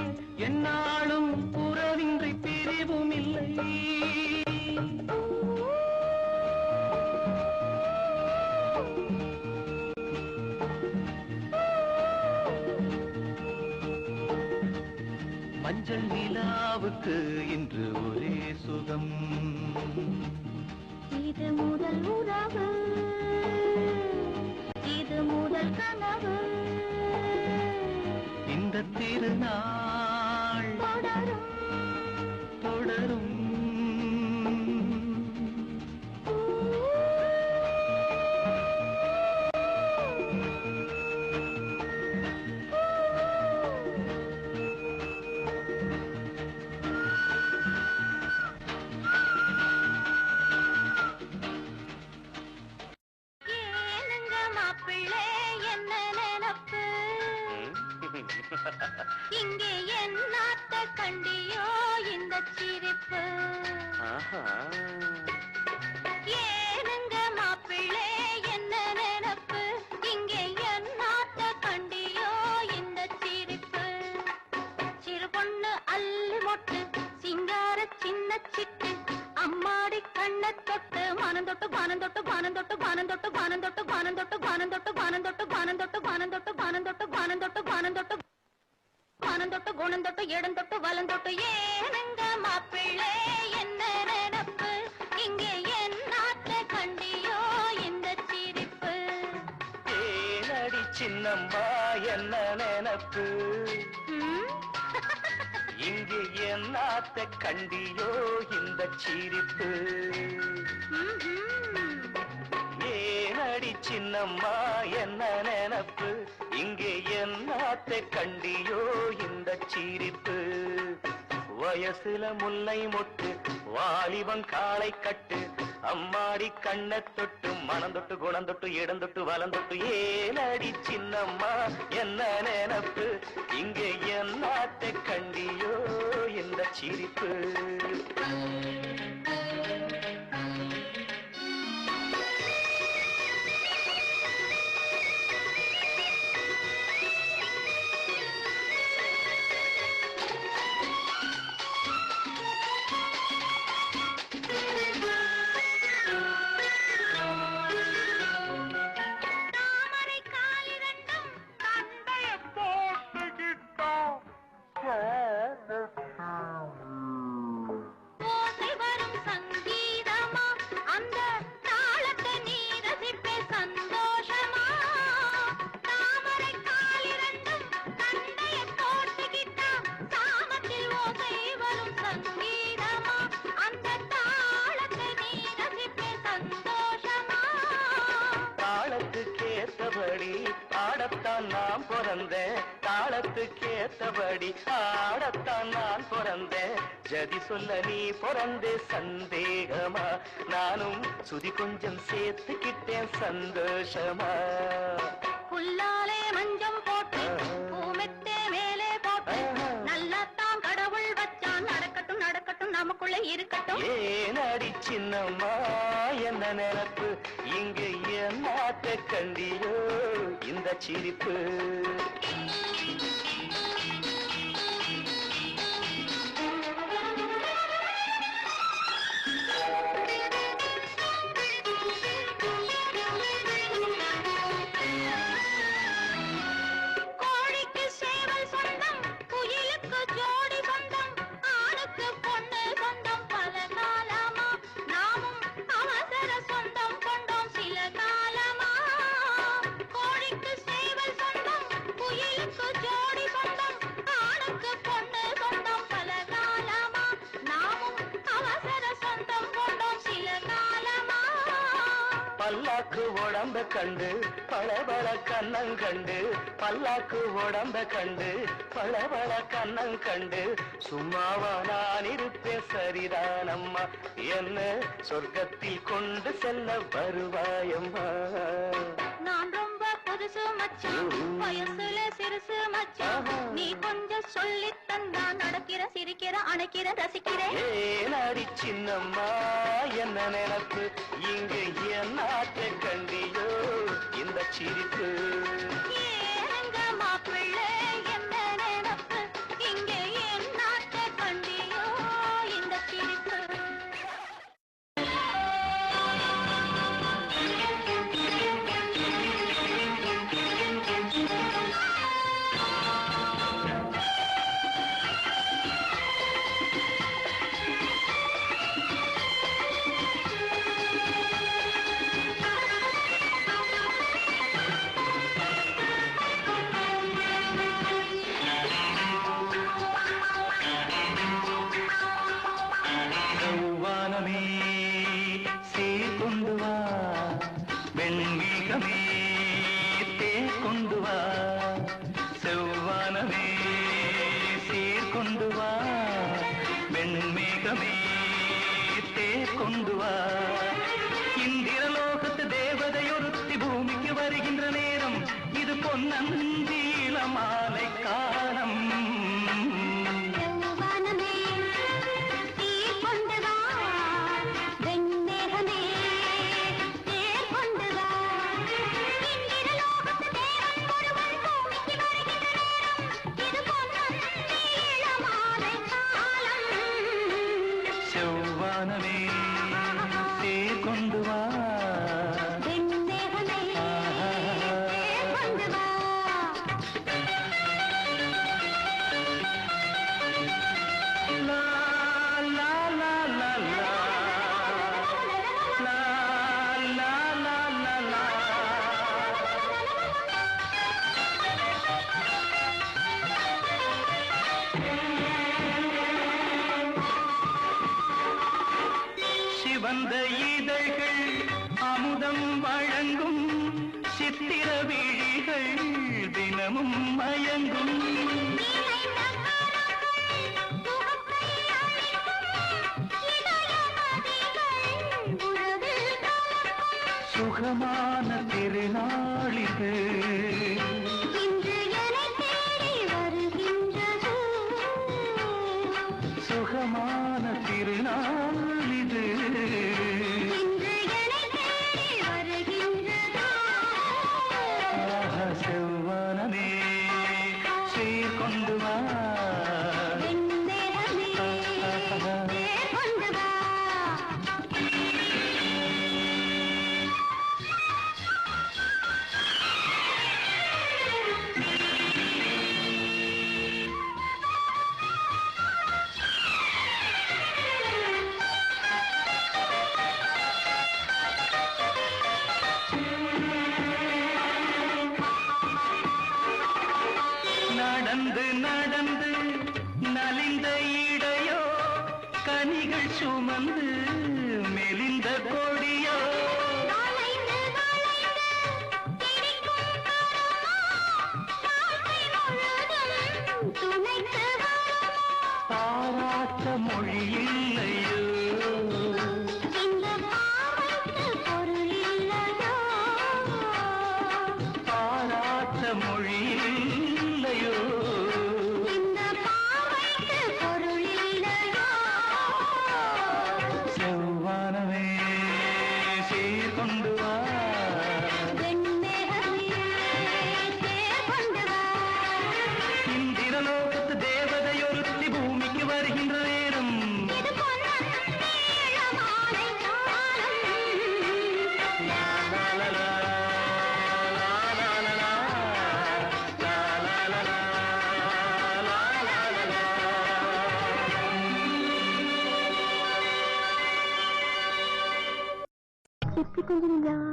என்னாலும் உறவின்றி பிரிவும் இல்லை. மஞ்சள் நிலாவுக்கு இன்று ஒரே சுகம். இது முதல் உறவு, இது முதல் கனவு. இந்த திருநாள் தொடரும் தொடரும். இங்கே என்னாத்த கண்டியோ இந்த சிரிப்பு. ஏனுங்க மாப்பிள்ளை என்ன நினப்பு, இங்கே என்னாத்த கண்டியோ இந்த சிரிப்பு. சிறு பொண்ணு அள்ளி மொட்டு சிங்கார சின்ன சிட்டு, அம்மாடி கண்ண தொட்டு மனந்தொட்டு பானந்தொட்டு பானந்தொட்டு பானந்தொட்டு பானந்தொட்டு பானந்தொட்டு பானந்தொட்டு பானந்தொட்டு பானந்தொட்டு பானந்தொட்டு பானந்தொட்டு பானந்தொட்டு பானந்தொட்டு பானந்தொட்டு குணந்தொட்டு இடந்தொட்டு வலந்தொட்டு. ஏனுங்க மாப்பிள்ளை என்ன நினப்பு, இங்கே என்னாத்த கண்டியோ இந்த சிரிப்பு. ஏனடி சின்னம்மா என்ன நினப்பு, இங்கே என்னாத்த கண்டியோ இந்த சிரிப்பு. ஏனடி சின்னம்மா என்ன நினப்பு, இங்கே என்னாத்த கண்டியோ இந்த சிரிப்பு. வயசுல முல்லை மொட்டு வாலிபன் காலை கட்டு, அம்மாடி கண்ண தொட்டு மனந்தொட்டு குணந்தொட்டு இடந்தொட்டு வலந்தொட்டு. ஏனடி சின்னம்மா என்ன நினப்பு, இங்கே என்னாத்த கண்டியோ இந்த சிரிப்பு. ஆடத்தான் நான் பிறந்தேன், தாளத்துக்கேத்தபடி ஆடத்தான் நான் பிறந்தேன். ஜதி சொல்ல நீ பிறந்தே சந்தேகமா, நானும் சுதி கொஞ்சம் சேர்த்துக்கிட்டேன் சந்தோஷமா. புல்லாலே மஞ்சம் போட்டு பூமெத்தே மேலே போட்டு நல்லாத்தான் கடவுள் வச்சான். நடக்கட்டும் நடக்கட்டும் நமக்குள்ள இருக்கட்டும். ஏனடி சின்னம்மா என்ன நினப்பு, இங்கு என்னாத்த கண்டியோ இந்த சிரிப்பு. கோழிக்கு சேவல் சொந்தம், குயிலுக்கு ஜோடி சொந்தம், ஆணுக்கு பொண்ணு சொந்தம் பல காலமா. நாமும் அவசர சொந்தம் கொண்டோம் சில காலமா. கோழிக்கு சேவல் சொந்தம், குயிலுக்கு ஜோடி சொந்தம், ஆணுக்கு பொண்ணு சொந்தம் பல காலமா. நாமும் அவசர சொந்தம் கொண்டோம் சில காலமா. பல்லாக்கு உடம்ப கண்டு பளபள கண்ணங்கண்டு, பல்லாக்கு உடம்ப கண்டு பளபள கண்ணங்கண்டு, சும்மாவா நான் இருப்பேன் சரிதானம்மா, என்ன சொர்க்கத்தில் கொண்டு செல்ல வருவாயம்மா. நான் ரொம்ப புதுசு மச்சான், வயசுல சிறுசு மச்சான். நீ கொஞ்சம் சொல்லி தந்தா நடக்கிற சிரிக்கிற அணைக்கிற ரசிக்கிறேன். ஏனடி சின்னம்மா என்ன நினப்பு, இங்கு என்னாத்த கண்டியோ இந்த சிரிப்பு. ஏனுங்க மாப்பிள்ளை மேகமே தேர் கொண்டு வா இந்திரலோகத்து தேவதையொருத்தி பூமிக்கு வருகின்ற நேரம் இது பொன்னஞ்சீல மாலை காலம் வந்த இதழ்கள் அமுதம் வழங்கும் சித்திர விழிகள் தினமும் மயங்கும் சுகமான திருநாளிது சுகமான திருநாளிது செவ்வானமே சீர் கொண்டு வா நடந்து நடந்து நலிந்த இடையோ கனிகள் சுமந்து மெலிந்த கொடியோ பாராட்ட மொழி இல்லையோ பாராட்ட மொழி இல்லையோ செவ்வானமே சீர் கொண்டு வா இந்திரலோகத்து தேவதையொருத்தி பூமிக்கு வருகின்ற நேரம் எப்படி கொஞ்சம்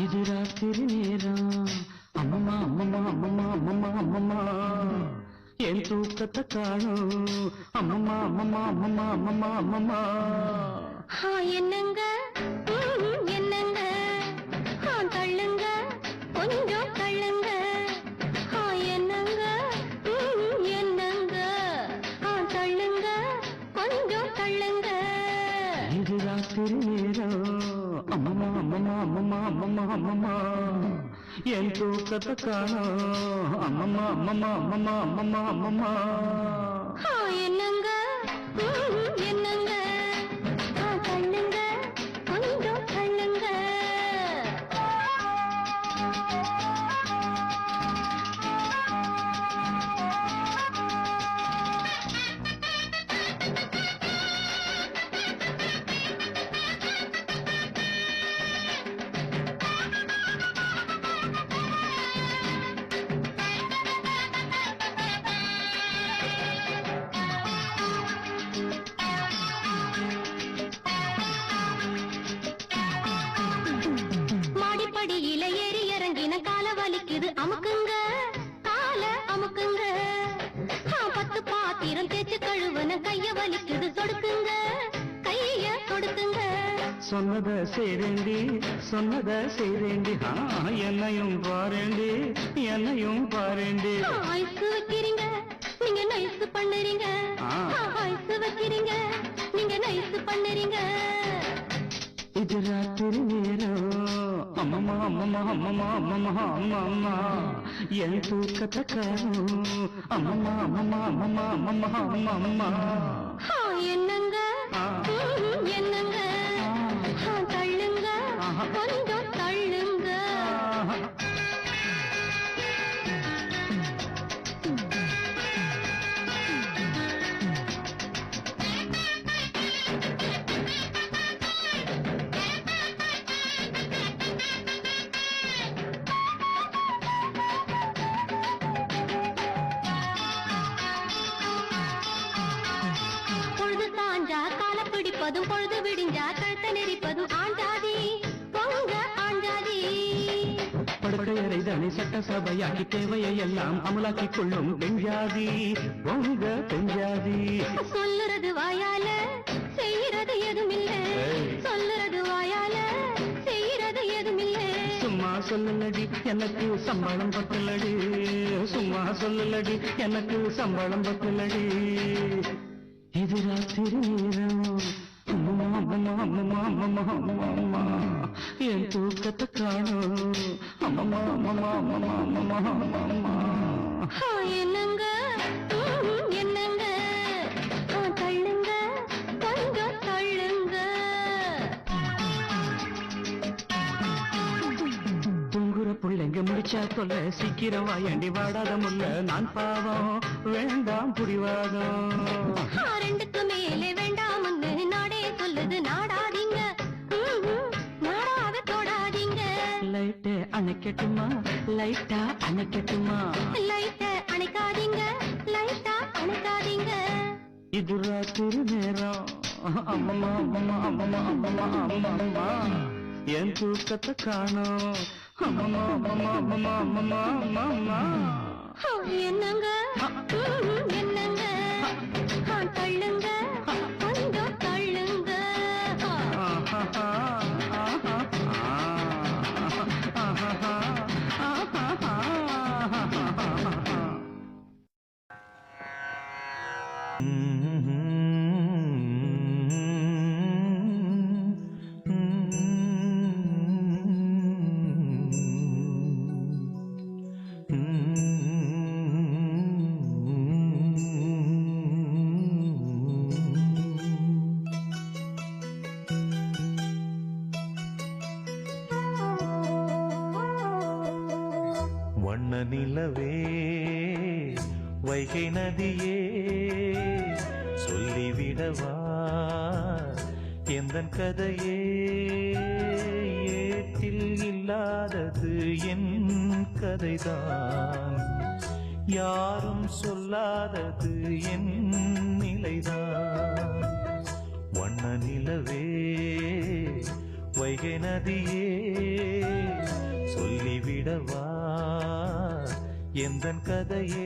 இது ராத்திரி நேரம் அம்மம்மா அம்மம்மா அம்மம்மா அம்மம்மா அம்மம்மா என் தூக்கத்தை காணும் அம்மம்மா அம்மம்மா அம்மம்மா அம்மம்மா அம்மம்மா என்னங்க என்னங்க தள்ளுங்க கொஞ்சம் தள்ளுங்க என்னங்க என்னங்க தள்ளுங்க கொஞ்சம் தள்ளுங்க இது ராத்திரி நேரம் அம்மம்மா அம்மம்மா அம்மம்மா அம்மம்மா அம்மம்மா என் தூக்கத்தை காணும் அம்மம்மா அம்மம்மா அம்மம்மா அம்மம்மா அம்மம்மா என்னங்க என்னங்க தள்ளுங்க கொஞ்சம் தள்ளுங்க மாடிப்படியில ஏறி இறங்கின கால வலிக்குது அமுக்குங்க கால அமுக்குங்க 10 பாத்திரம் தேய்ச்சு கழுவுன கைய வலிக்குது சொடுக்குங்க சொன்னத செய்றேண்டி சொன்னத செய்றேண்டி என்னையும் பாருண்டி என்னையும் பாருண்டி ஐஸ் வைக்கிறீங்க நீங்க நைஸ் பண்ணுறீங்க ஐஸ் வைக்கிறீங்க நீங்க நைஸ் பண்ணுறீங்க இது ராத்திரி நேரம் அம்மம்மா அம்மம்மா அம்மம்மா அம்மம்மா அம்மம்மா என் தூக்கத்தை காணும் அம்மம்மா அம்மம்மா அம்மம்மா அம்மம்மா அம்மம்மா என்னங்க என்னங்க தள்ளுங்க கொஞ்சம் தள்ளுங்க பிடிப்பதும் பொழுது விடிஞ்சா கழுத்த நெறிப்பதும் ஆண்டாதி பொங்க ஆண்டாதி படுக்கையறை தானே சட்டசபையாக்கி தேவையை எல்லாம் அமலாக்கிக் கொள்ளும் பெஞ்சாதி பொங்க பெஞ்சாதி சொல்லுறது வாயால செய்யறது எதுமில்ல சொல்லுறது வாயால செய்யறது எதுமில்ல சும்மா சொல்லலடி எனக்கு சம்பளம் பத்தலடி சும்மா சொல்லலடி எனக்கு சம்பளம் பத்தலடி இது ராத்திரி நேரம் அம்மம்மா அம்மம்மா அம்மம்மா அம்மம்மா என் தூக்கத்தை காணும் அம்மம்மா அம்மம்மா அம்மம்மா அம்மம்மா அம்மம்மா என்னங்க என்னங்க தள்ளுங்க கொஞ்சம் தள்ளுங்க தூங்குற பிள்ளைங்க முடிச்சா தொல்ல சீக்கிரம் வாயண்டி வாடாத முல்ல நான் பாவம் வேண்டாம் புரிவாதம் ரெண்டுக்கு மேலே வேண்டாம்னு நாடே சொல்லுது நாடாதீங்க நாடாத தொடாதீங்க லைட்டை அணைக்கட்டுமா லைட்டா அணைக்கட்டுமா லைட்டை அணைக்காதீங்க லைட்டா அணைக்காதீங்க இது ராத்திரி நேரம் அம்மம்மா அம்மம்மா அம்மம்மா அம்மம்மா அம்மம்மா என் தூக்கத்தை காணும் அம்மம்மா அம்மம்மா அம்மம்மா அம்மம்மா அம்மம்மா என்னங்க என்னங்க தள்ளுங்க கொஞ்சம் தள்ளுங்க நிலவே வைகை நதியே சொல்லிவிடவா எந்தன் கதையே ஏட்டில் இல்லாதது என் கதைதான் யாரும் சொல்லாதது என் நிலைதான் வண்ண நிலவே வைகை நதியே சொல்லிவிடவா எந்தன் கதையே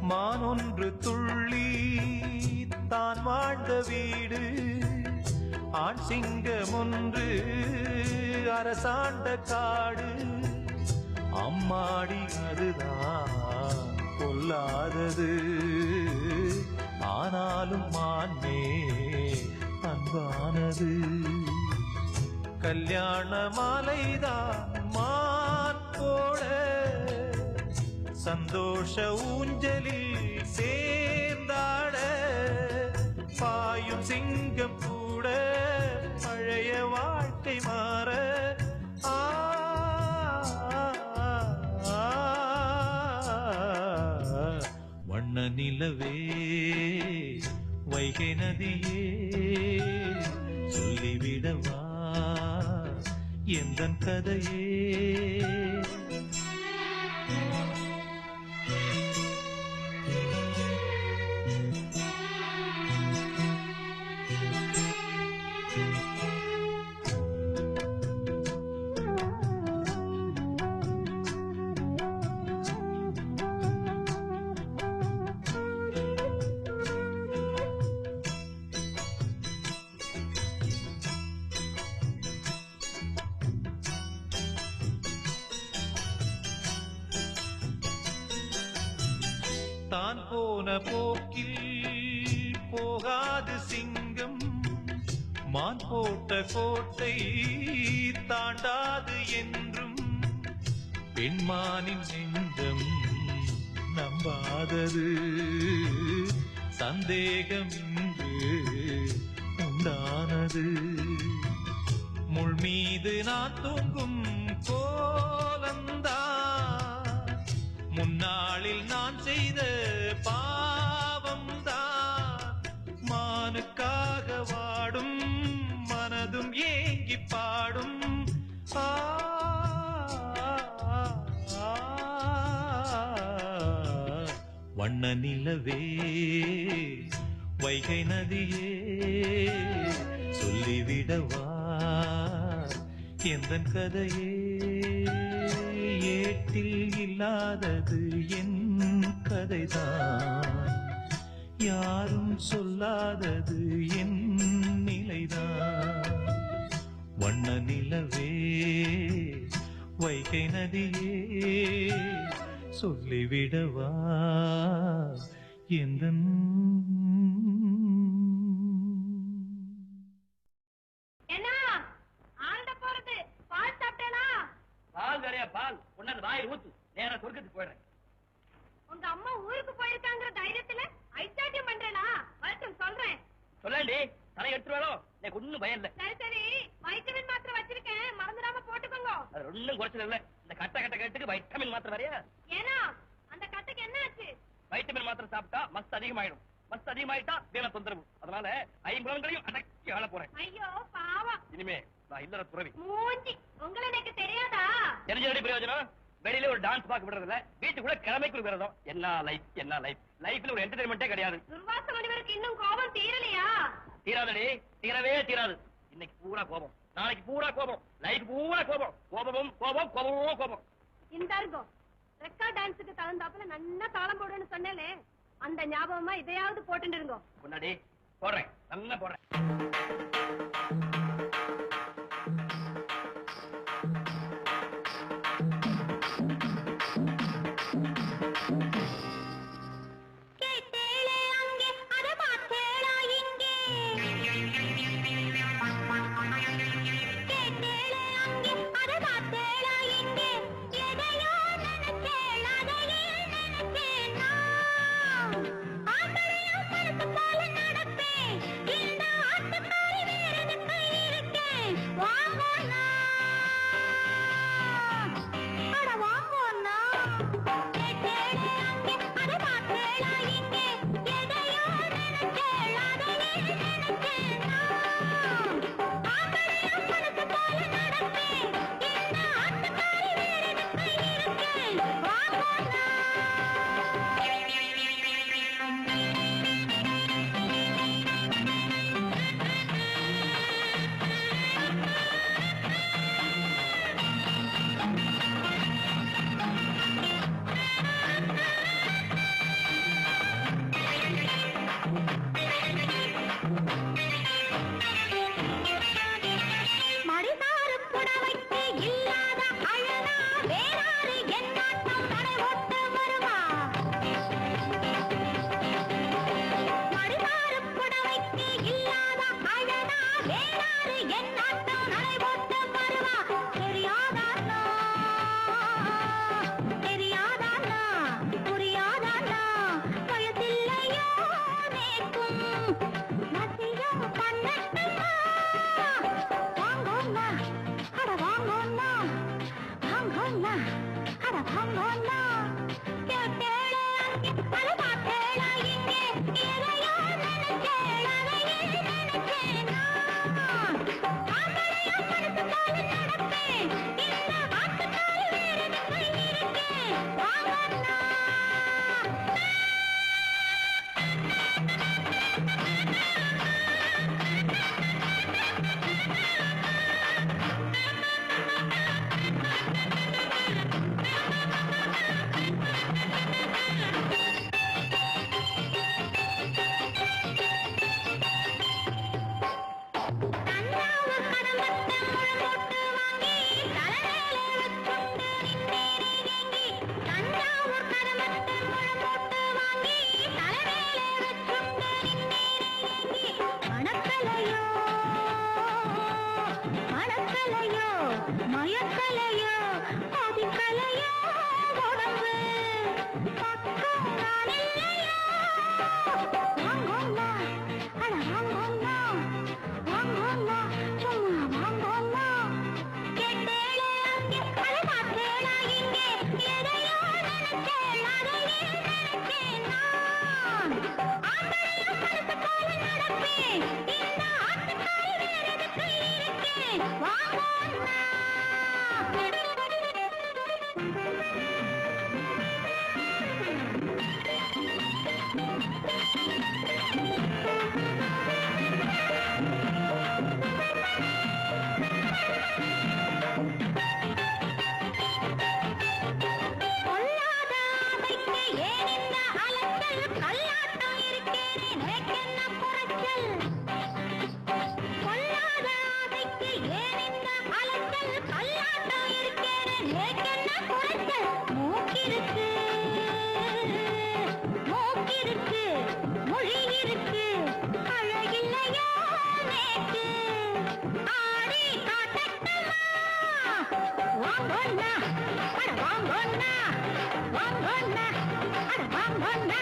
மானொன்று துள்ளி தான் வாழ்ந்த வீடு ஆண் சிங்கம் ஒன்று அரசாண்ட காடு அம்மாடி அதுதான் கொல்லாதது ஆனாலும் மான்மே அன்பானது கல்யாண மாலைதான் மான் போட சந்தோஷ ஊஞ்சலில் சேர்ந்தாட பாயும் சிங்கம் கூட பழைய வாழ்க்கை மாற நிலவே வைகை நதியே சொல்லிவிடவா எந்தன் கதையே தான் போன போக்கில் போகாது சிங்கம் மான் போட்ட கோட்டை தாண்டாது என்றும் பெண்மானின் நெஞ்சம் நம்பாதது சந்தேகம் இன்று உண்டானது முள் மீது நான் தூங்கும் கோலந்தான் முன்னாளில் நான் செய்த பாவம்தான் மானுக்காக வாடும் மனதும் ஏங்கி பாடும் வண்ண நிலவே வைகை நதியே சொல்லிவிடவா எந்தன் கதையே ஏட்டில் இல்லாதது என் கதைதான் யாரும் சொல்லாதது என் நிலைதான் வண்ண நிலவே வைகை நதியே சொல்லிவிடவா எந்தன் பால் உன்னது வாயில் ஊத்து நேரா சொர்க்கத்துக்கு போயிடுறேன். உங்க அம்மா ஊருக்கு போயிருக்காங்கிற தைரியத்துல ஐச்சாட்டியம் பண்றேனா? வளர்த்து சொல்றேன். சொல்லி தலை எடுத்துருவாரோ எனக்கு ஒண்ணும் பயம் இல்ல. சரி சரி வைட்டமின் மாத்திரை வச்சிருக்கேன் மறந்துடாம போட்டுக்கோங்க. அது ஒண்ணும் குறைச்சல இல்ல. இந்த கட்ட கட்டுக்கு வைட்டமின் மாத்திரை வரையா? ஏன்னா அந்த கட்டுக்கு என்ன ஆச்சு? வைட்டமின் மாத்திரை சாப்பிட்டா மஸ்த் அதிகமாயிடும். மஸ்த் அதிகமாயிட்டா வீண தொந்தரவு. அதனால ஐம்புலன்களையும் அடக்கி ஆள போறேன். ஐயோ பாவம். இனிமே நான் இல்லற துறவி. மூஞ்சி உங்களை எனக்கு தெரியாதா? தெரிஞ்ச பிரயோஜனம் வெளியில ஒரு டான்ஸ் பார்க்க விடுறது இல்ல. வீட்டுக்குள்ள கிழமைக்கு விரதம். என்ன லைஃப் என்ன லைஃப். லைஃப்ல ஒரு என்டர்டைன்மெண்டே கிடையாது. துர்வாச முனிவருக்கு இன்னும் கோபம் தீரலையா? தீராதடி, தீரவே தீராது. இன்னைக்கு பூரா கோபம், நாளைக்கு பூரா கோபம், லைஃப் பூரா கோபம். கோபமும் கோபம் கோபமும் கோபம். இந்த இருங்கோ ரெக்கார்ட் டான்ஸுக்கு தகுந்தாப்புல நல்லா தாளம் போடுன்னு சொன்னேனே அந்த ஞாபகமா இதையாவது போட்டுட்டு இருங்கோ. முன்னாடி போடுறேன், நல்லா போடுறேன். அட கொல்லாத ஆசைக்கு ஏன் இந்த அலைச்சல்? கல்லாட்டம் இருக்கேனே நேக்கென்ன குறைச்சல்? கொல்லாத ஆசைக்கு ஏன் இந்த அலைச்சல்? கல்லாட்டம் இருக்கேனே நேக்கென்ன குறைச்சல்? மூக்கிருக்கு மூக்கிருக்கு மொழி இருக்கு அழகில்லையோ நேக்கு ஆடி காட்டட்டுமா? வாங்கண்ணா அட வாங்கண்ணா வாங்கண்ணா அட வாங்கண்ணா